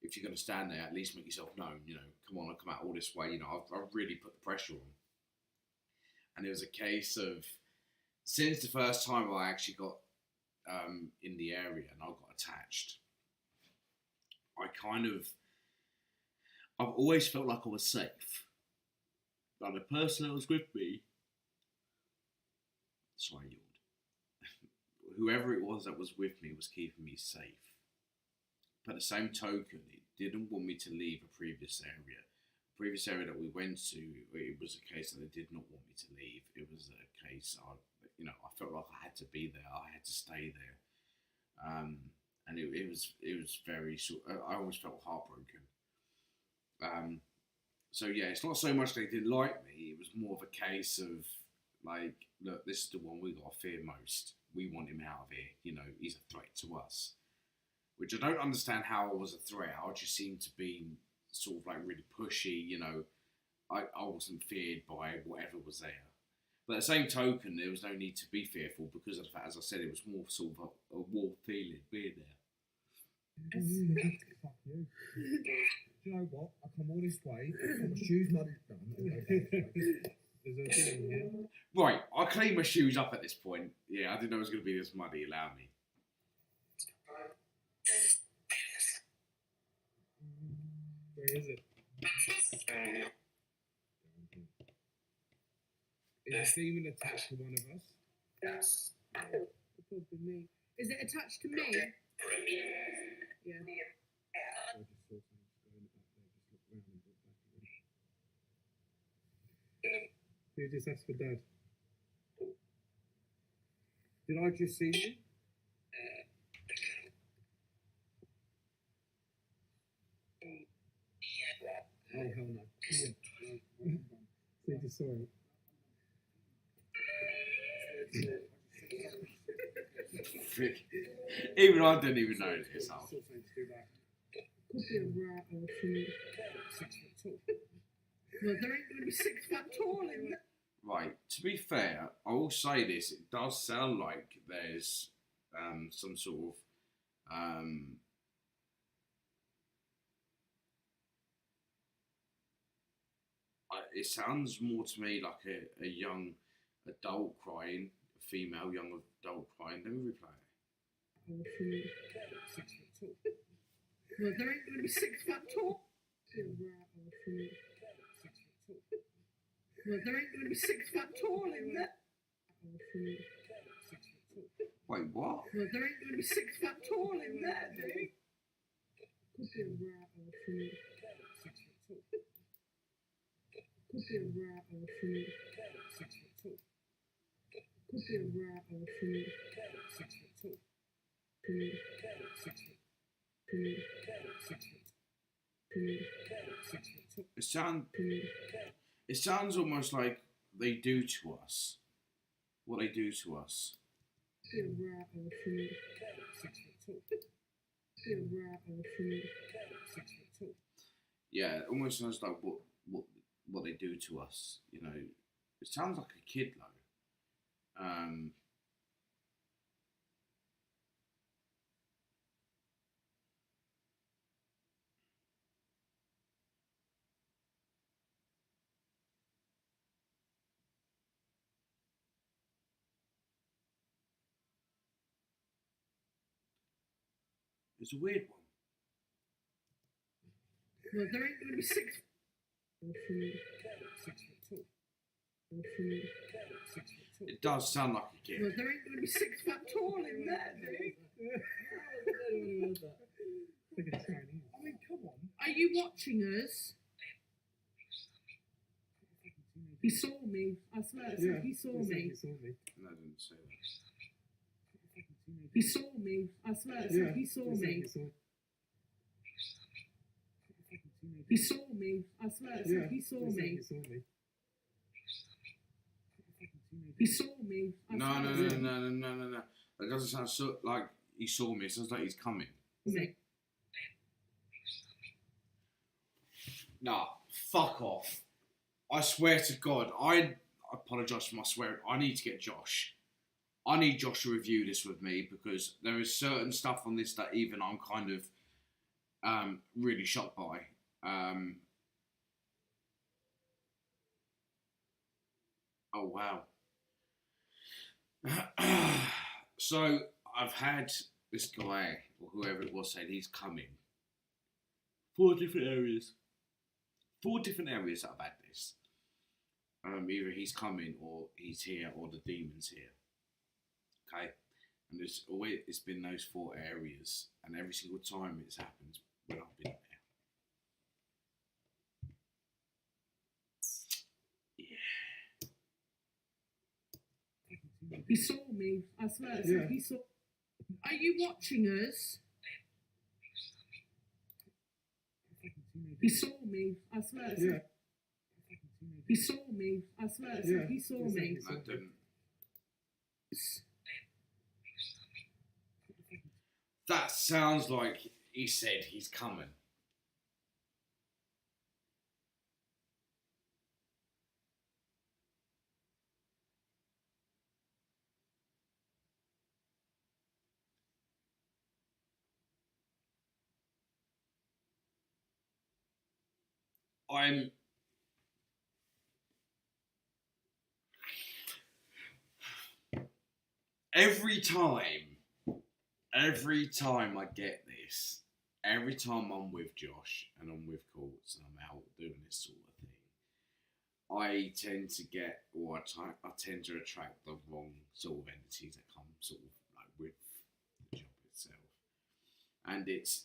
if you're going to stand there, at least make yourself known, you know, come on, I'll come out all this way, you know, I've really put the pressure on. And it was a case of, since the first time I actually got in the area and I got attached, I've always felt like I was safe. Like the person that was with me, sorry, yawned. Whoever it was that was with me was keeping me safe. But at the same token, it didn't want me to leave a previous area. The previous area that we went to, it was a case that they did not want me to leave. It was a case, I felt like I had to be there. I had to stay there. And it was very sort. I always felt heartbroken. So yeah, it's not so much they didn't like me. It was more of a case of like, look, this is the one we got to fear most. We want him out of here. You know, he's a threat to us. Which I don't understand how I was a threat. I just seemed to be sort of like really pushy. You know, I wasn't feared by whatever was there. But at the same token, there was no need to be fearful because of the fact, as I said, it was more sort of a war feeling being there. Fuck you. Do you know what? I come all this way, my shoes muddy done. There's a thing in here. Right, I clean my shoes up at this point. Yeah, I didn't know it was going to be this muddy. Allow me. Where is it? Is the demon attached to one of us? Yes. Probably me. Is it attached to me? Yeah. I just saw something going back there, just look round and look back again. You just asked for Dad. Did I just see you? Oh, hell no. So you just saw it. Even I didn't even know this. Al. Could be a rat or something. 6 foot tall. Well, there ain't going to be 6 foot tall in there. Right. To be fair, I will say this. It does sound like there's some sort of it sounds more to me like a young adult crying, a female young adult crying. Let me replay it. Or something. 6 foot tall. Well, there ain't going to be 6 foot tall. Could be a rat or something. 6 foot tall. Well, there ain't going to be 6 foot tall in there. Or something. 6 foot tall. Wait, what? Well, there ain't going to be 6 foot tall in there, dude. Could be a rat or something. 6 foot tall. Could be a rat or something. 6 foot tall. Could be a rat or something. 6 foot tall. Something. 6 foot. Something. 6 foot. Something. 6 foot tall. Something. It sounds almost like they do to us what they do to us. Could be a rat or something. 6 foot tall. Could be a rat or something. 6 foot tall. Yeah, it almost sounds like what they do to us. You know, it sounds like a kid though. It's a weird one. Well, there ain't going to be 6 or something. 6 foot tall. Or something. 6 foot tall. It does sound like a Well, kid. there ain't going to be 6 foot tall in there, dude. Look at Chinese. I mean, come on. Are you watching us? He saw me. I swear, Yeah, he saw he said me. he saw me. No, I didn't say that. He saw me. I swear, Yeah, he saw said me. he saw. He saw me. I swear, Yeah, he saw said me. he saw me. He saw me. I No, swear, no, he no, saw no, no, no, no, no. That doesn't sound so like he saw me. It sounds like he's coming. me. Nah, fuck off. I swear to God, I apologise for my swearing. I need to get Josh. I need Josh to review this with me because there is certain stuff on this that even I'm kind of really shocked by. Oh wow. So I've had this guy or whoever it was saying he's coming. 4 different areas. 4 different areas that I've had this. Either he's coming or he's here or the demon's here. Okay? And it's been those 4 areas, and every single time it's happened when I've been there. He saw me. I swear, Yeah. he saw. Are you watching us? He saw me. I swear. Yeah. He saw me. I swear. Yeah, He saw he said me. he saw I didn't. That sounds like he said he's coming. I'm every time I get this, every time I'm with Josh and I'm with Courts and I'm out doing this sort of thing, I tend to get, or I tend to attract the wrong sort of entities that come sort of like with the job itself, and it's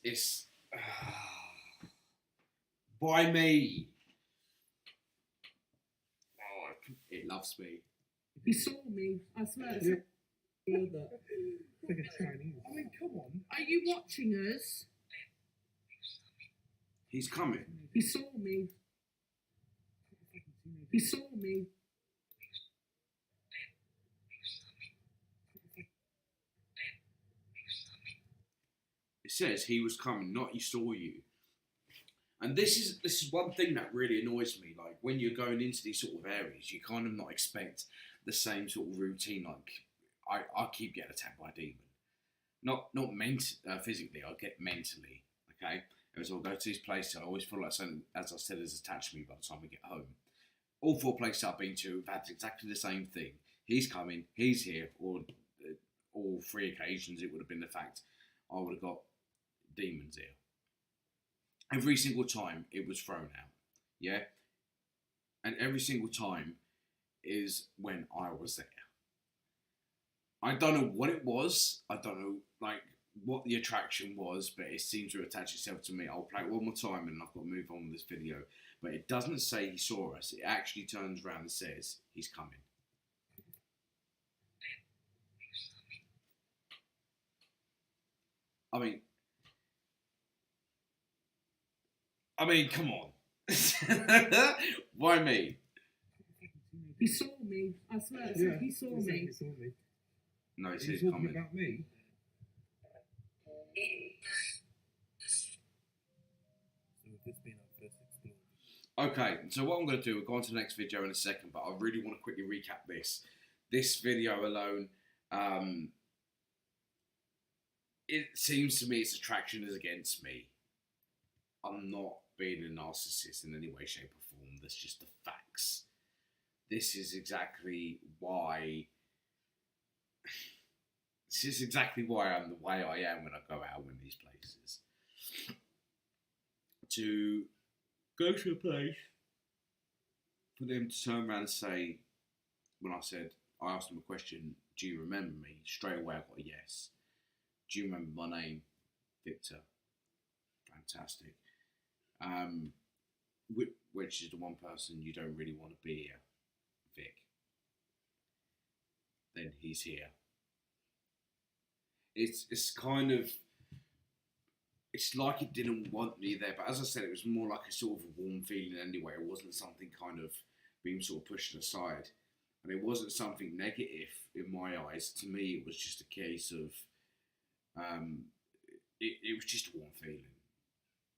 by me. Oh, I It loves me. He saw me. I swear. Yeah. Heard that. It's like a Chinese. I mean, come on. Are you watching us? He's coming. He saw me. He saw me. It says he was coming, not he saw you. And this is one thing that really annoys me. Like when you're going into these sort of areas, you kind of not expect the same sort of routine. Like I keep getting attacked by a demon, not physically. I get mentally. Okay, as I go to these places, I always feel like something, as I said, has attached me by the time we get home. All 4 places I've been to have had exactly the same thing. He's coming. He's here. Or all 3 occasions, it would have been the fact I would have got demons here. Every single time it was thrown out, yeah? And every single time is when I was there. I don't know what it was. I don't know, like, what the attraction was, but it seems to attach itself to me. I'll play it one more time and I've got to move on with this video. But it doesn't say he saw us. It actually turns around and says he's coming. I mean, come on. Why me? He saw me. I swear. Yeah. He saw It's like me. he saw me. No, it Are you says talking coming. about me? So this being our first explosion. Okay, so what I'm going to do, we'll go on to the next video in a second, but I really want to quickly recap this. This video alone, it seems to me its attraction is against me. I'm not being a narcissist in any way, shape or form. That's just the facts. This is exactly why... This is exactly why I'm the way I am when I go out in these places. To go to a place, for them to turn around and say, when I asked them a question, do you remember me? Straight away I got a yes. Do you remember my name? Victor. Fantastic. Which is the one person you don't really want to be here? Vic. Then he's here. It's kind of, it's like it didn't want me there, but as I said, it was more like a sort of a warm feeling anyway. It wasn't something kind of being sort of pushed aside, and it wasn't something negative in my eyes. To me, it was just a case of, it was just a warm feeling.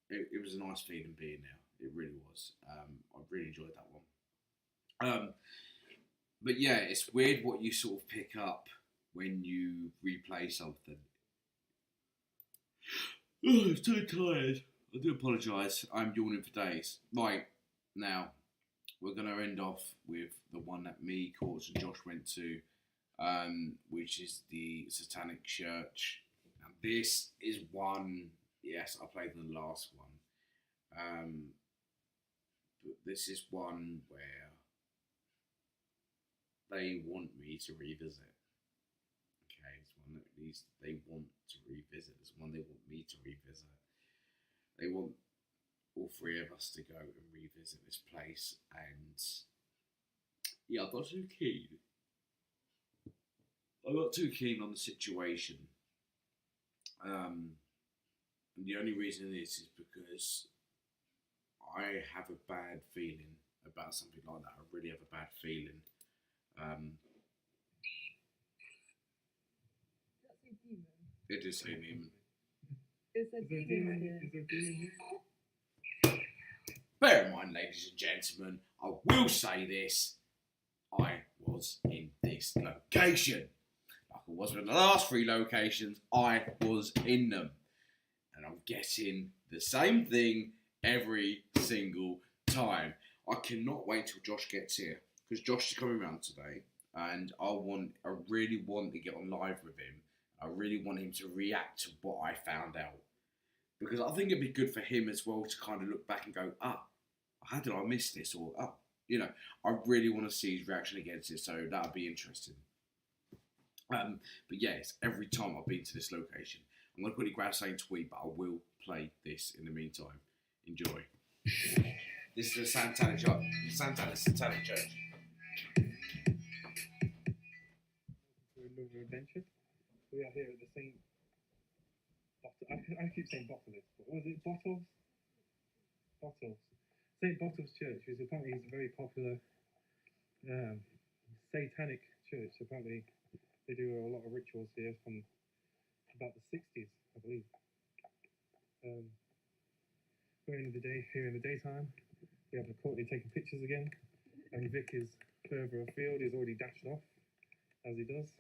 It was a nice feeling being there. It really was. I really enjoyed that one. But yeah, it's weird what you sort of pick up when you replay something. Oh, I'm so tired. I do apologise. I'm yawning for days. Right, now, we're going to end off with the one that me, Courts and Josh went to, which is the Satanic Church. Now, this is one, yes, I played the last one. But this is one where they want me to revisit. Okay, it's one that at least they want to revisit. It's one they want me to revisit. They want all 3 of us to go and revisit this place, and yeah, I'm not too keen. I'm not too keen on the situation. And the only reason is because I have a bad feeling about something like that. I really have a bad feeling. That's a demon. It is a demon. It's a Is there a demon demon? here. Is there a demon here? Bear in mind, ladies and gentlemen, I will say this. I was in this location. Like I was in the last 3 locations, I was in them. And I'm getting the same thing every single time. I cannot wait till Josh gets here, because Josh is coming around today, and I really want to get on live with him. I really want him to react to what I found out, because I think it'd be good for him as well to kind of look back and go, how did I miss this? Or, you know, I really want to see his reaction against it, so that'd be interesting. But yes, every time I've been to this location, I'm going to quickly grab something to eat, but I will play this in the meantime. Enjoy. This is the Satanic Church. We are here at the St. I keep saying Bottles, but was it Bottles? Bottles. St. Bottles Church, which apparently is a very popular satanic church. Apparently, they do a lot of rituals here from about the 60s, I believe. We're in the day here in the daytime. We have Courtney taking pictures again, and Vic is further afield. He's already dashed off, as he does.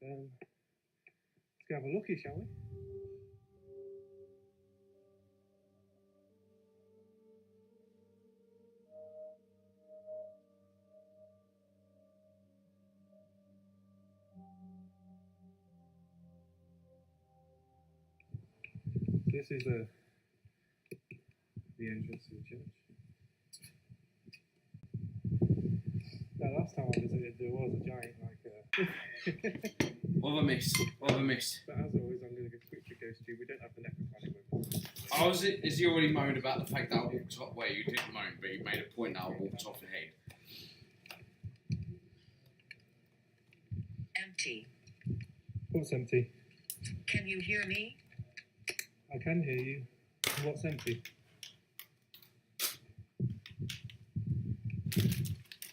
Let's go have a looky, shall we? This is the entrance to the church. Now, last time I visited, there was a giant, What have I missed? What have I missed? But as always, I'm going to quickly go to. We don't have the necrophonic with us. Oh, is he already moaned about the fact that I walked off? Well, you didn't moan, but you made a point that I walked off ahead. Empty. What's empty? Can you hear me? I can hear you. What's empty?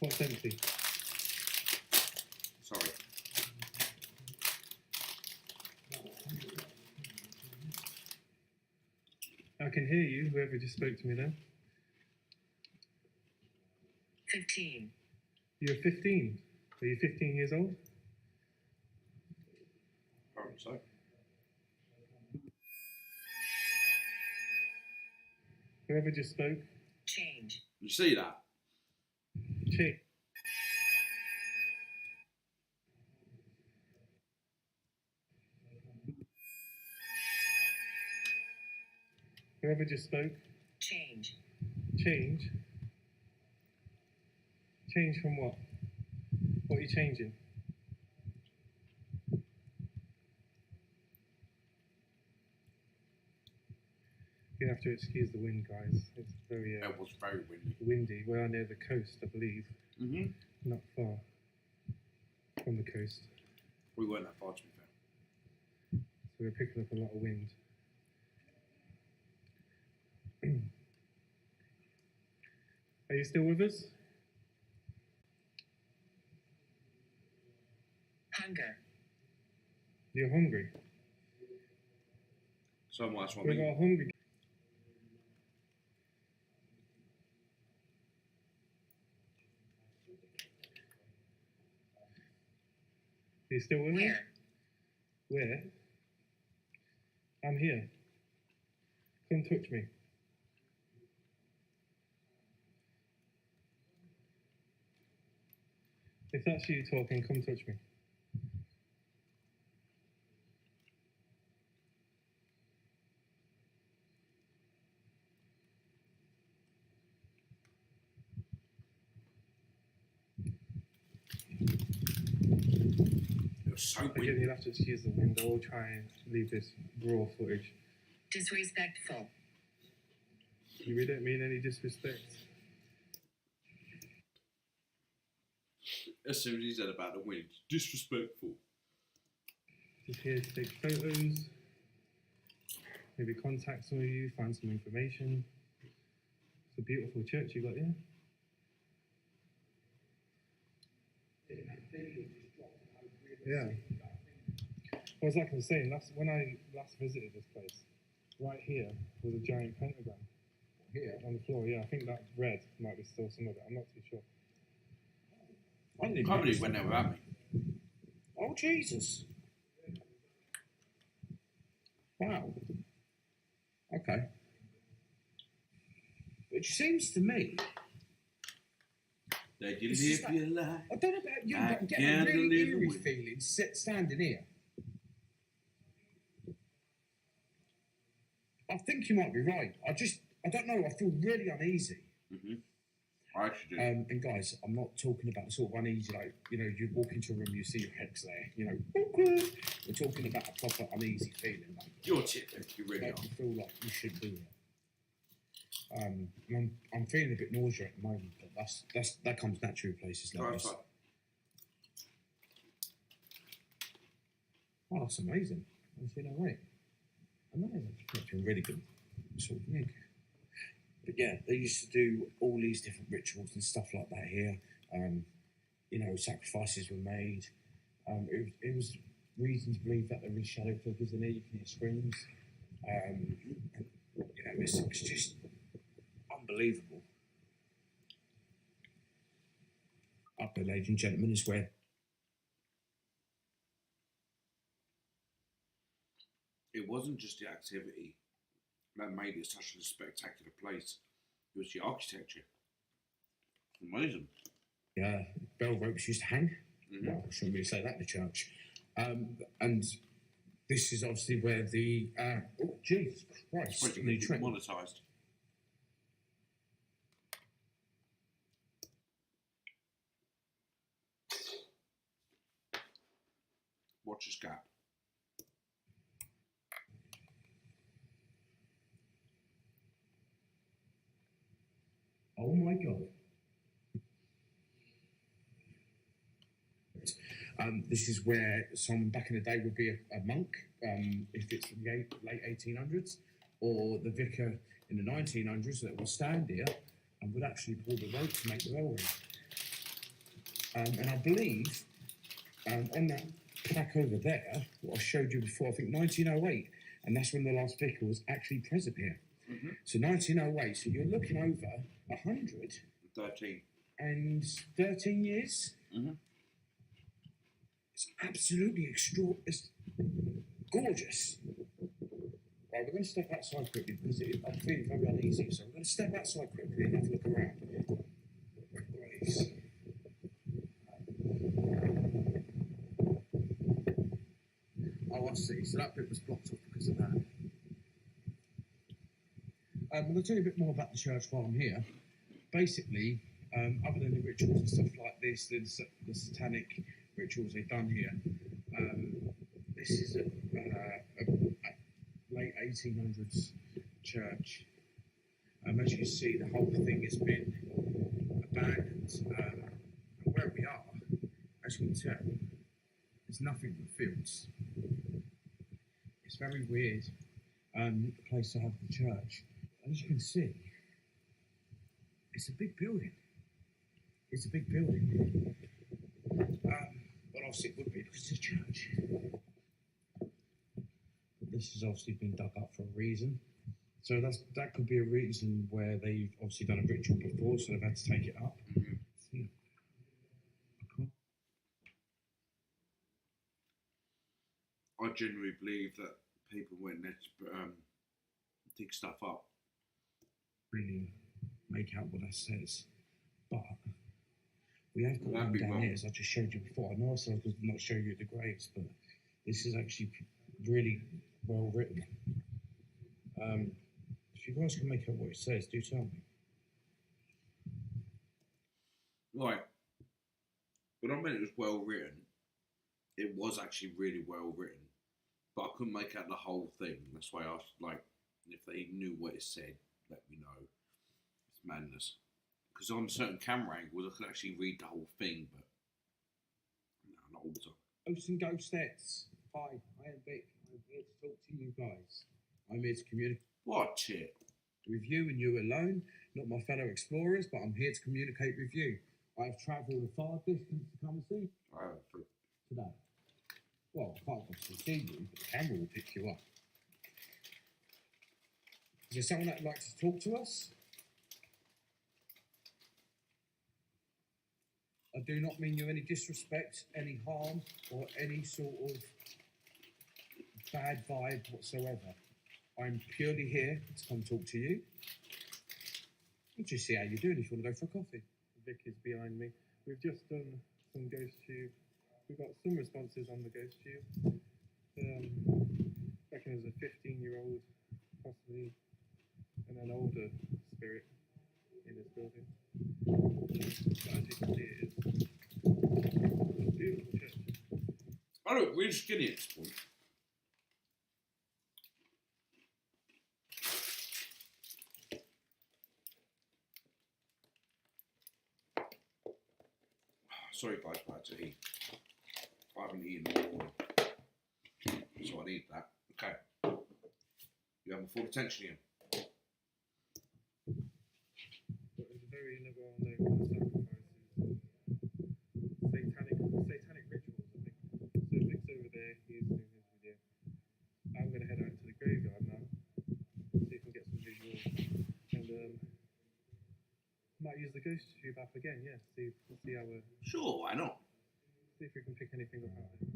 What's empty? Sorry. I can hear you, whoever just spoke to me then. 15. You're 15. Are you 15 years old? Probably so. Whoever just spoke? Change. You see that? Chick. Whoever just spoke? Change. Change? Change from what? What are you changing? You have to excuse the wind, guys. It's very It was very windy. windy. We are near the coast, I believe. Mm-hmm. Not far from the coast. We weren't that far to be fair. So we're picking up a lot of wind. Are you still with us? Hunger. You're hungry? So much what We got a hungry. Are you still with me? Where? Where? I'm here. Come touch me. If that's you talking, come touch me. It was so Again, windy. you'll have to excuse the wind. I will try and leave this raw footage. Disrespectful. You really don't mean any disrespect. As soon as he said about the wind, disrespectful. Just here to take photos, maybe contact some of you, find some information. It's a beautiful church you got here. Yeah. Well, as I was saying, when I last visited this place, right here was a giant pentagram. Here? On the floor, yeah. I think that red might be still some of it. I'm not too sure. You probably went there without me. Oh, Jesus. Wow. Okay. It seems to me, That you It's just live your life. I don't know about you, I but I'm getting a can't really live eerie with- feeling standing here. I think you might be right. I don't know, I feel really uneasy. Mm-hmm. I actually do. And guys, I'm not talking about the sort of uneasy, like, you know, you walk into a room, you see your hex there, you know, awkward. We're talking about a proper uneasy feeling, like, You're tipping. You really like are. you feel like you should be here. And I'm feeling a bit nausea at the moment, but that comes naturally with places like Right, this. fine. Oh, that's amazing. 1908. Amazing. That's been really good sort of gig. But yeah, they used to do all these different rituals and stuff like that here. You know, sacrifices were made. It was reason to believe that there were shadow figures in here. You can hear screams. You know, it's just unbelievable. Up there, ladies and gentlemen, is where It wasn't just the activity that made it such a spectacular place. It was the architecture. Amazing. bell ropes used to hang. Mhm. Well, I shouldn't really say that in the church. And this is obviously where the oh Jesus Christ, Supposed to the get Trent. monetised. Watch this gap. Oh my God. This is where someone back in the day would be a monk, if it's in the late 1800s, or the vicar in the 1900s that would stand here and would actually pull the rope to make the bell ring. And I believe on that plaque over there, what I showed you before, I think 1908, and that's when the last vicar was actually present here. Mm-hmm. So 1908, so you're looking over 113 years. Mhm. It's absolutely extraordinary. It's gorgeous. Right, we're going to step outside quickly because I'm feeling very uneasy. So we're going to step outside quickly and have a look around. Right. Oh, I see. So that bit was blocked off because of that. I'm going to tell you a bit more about the church while I'm here. Basically, other than the rituals and stuff like this, the satanic rituals they've done here, this is a late 1800s church. As you can see, the whole thing has been abandoned. And where we are, as you can tell, there's nothing but fields. It's very weird place to have the church. As you can see, it's a big building. It's a big building. Well, obviously it would be because it's a church. This has obviously been dug up for a reason. So that could be a reason where they've obviously done a ritual before, so they've had to take it up. Mhm. See, I genuinely believe that people went there to dig stuff up. really make out what that says. But we have got That'd one be down wrong. here, as I just showed you before. I know I said I could not show you the graves, but this is actually really well written. If you guys can make out what it says, do tell me. Right. When I meant it was well written, it was actually really well written. But I couldn't make out the whole thing. That's why I asked, like, if they knew what it said, let me know. It's madness. Because on certain camera angles, I could actually read the whole thing, but no, not all the time. Ghosts and Ghostettes. Hi, I am Vic. I'm here to talk to you guys. I'm here to communicate What shit? with you and you alone, not my fellow explorers, but I'm here to communicate with you. I have travelled a far distance to come and see today. Well, I can't obviously see you, but the camera will pick you up. Is there someone that would like to talk to us? I do not mean you any disrespect, any harm, or any sort of bad vibe whatsoever. I'm purely here to come talk to you. And just see how you're doing if you want to go for a coffee. Vic is behind me. We've just done some ghost tube. We've got some responses on the ghost tube. Reckon there's a 15-year-old, possibly, and an older spirit in this building. But as you can see, it is a beautiful church. I look really skinny at this point. Sorry guys, but I had to eat. I haven't eaten all morning. So I need that. Okay. You have my full attention here. But there's a very well-known sacrifices, satanic rituals, I think. So Vic's over there, he's doing his video. I'm going to head out to the graveyard now, see if we can get some visuals, and might use the ghost tube app again, yeah, see how Sure, why not? see if we can pick anything up out of it.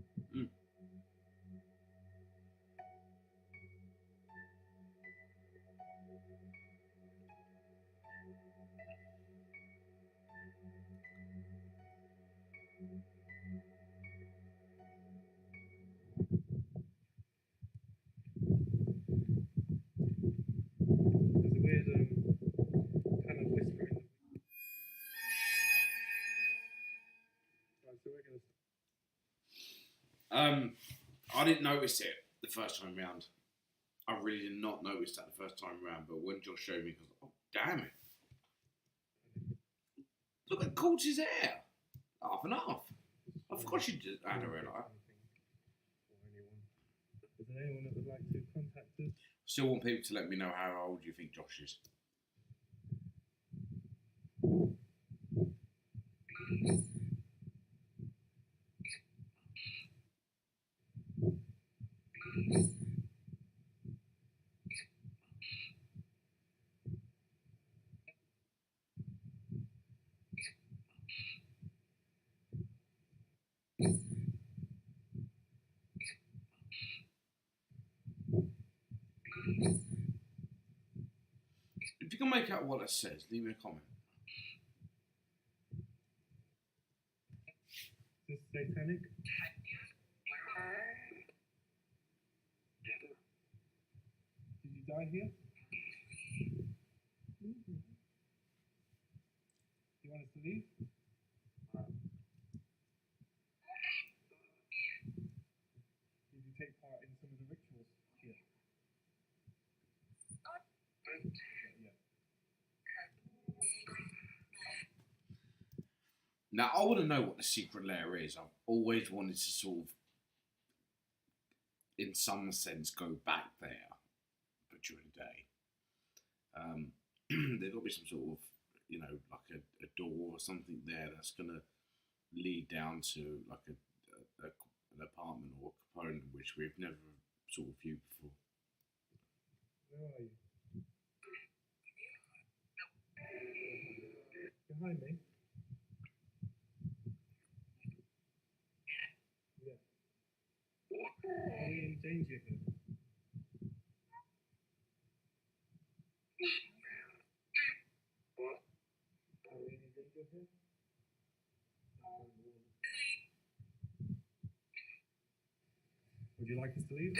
There's a weird kind of whisper in the... Right, so we're going to... I didn't notice it the first time round. I really did not notice that the first time round, but when Josh showed me, I was like, oh, damn it. Look at Colt's hair. Half and half. Of course you did. I don't realise. Is there anyone that would like to contact us? Still want people to let me know how old you think Josh is. If you can make out what it says, leave me a comment. Is this satanic? Did you die here? Do you want us to leave? Did you take part in some of the rituals here? Yeah. Now, I want to know what the secret layer is. I've always wanted to sort of, in some sense, go back there, but during the day. There's got to be some sort of, you know, like a door or something there that's going to lead down to like an apartment or a component which we've never sort of viewed before. Where are you? Behind me? Yeah. Are we in danger here? Are we in danger here? Would you like us to leave?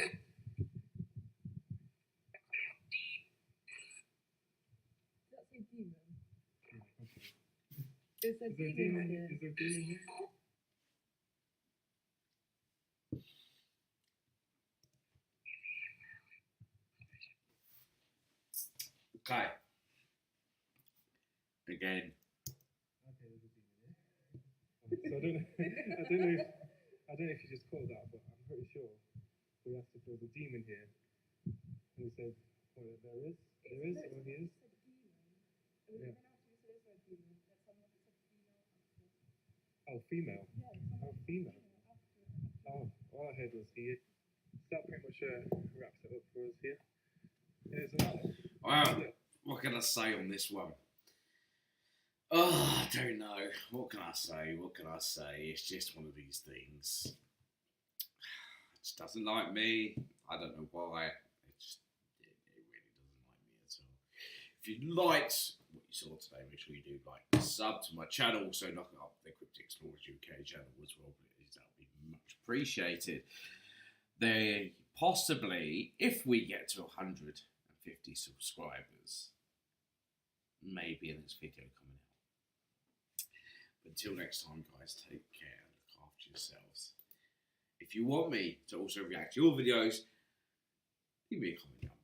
That's a demon. Okay. It's a Is there a demon demon? here. Is there a demon here? Okay. Again. Okay, there's a demon here. So I don't know. I don't know if you just called that, but I'm pretty sure we asked if there was a demon here, and he said, "Well, there is, or he is." Yeah. Oh, female. Oh, female. Oh, all I heard was he is. That pretty much wraps it up for us here. Here's another. Wow. What can I say on this one? Oh, I don't know. What can I say? What can I say? It's just one of these things. It just doesn't like me. I don't know why. It really doesn't like me at all. If you liked what you saw today, make sure you do like and sub to my channel. Also, knock up the Cryptic Explorers UK channel as well, please. That would be much appreciated. They possibly, if we get to 150 subscribers, maybe a next video coming out. But until next time, guys, take care and look after yourselves. If you want me to also react to your videos, leave me a comment down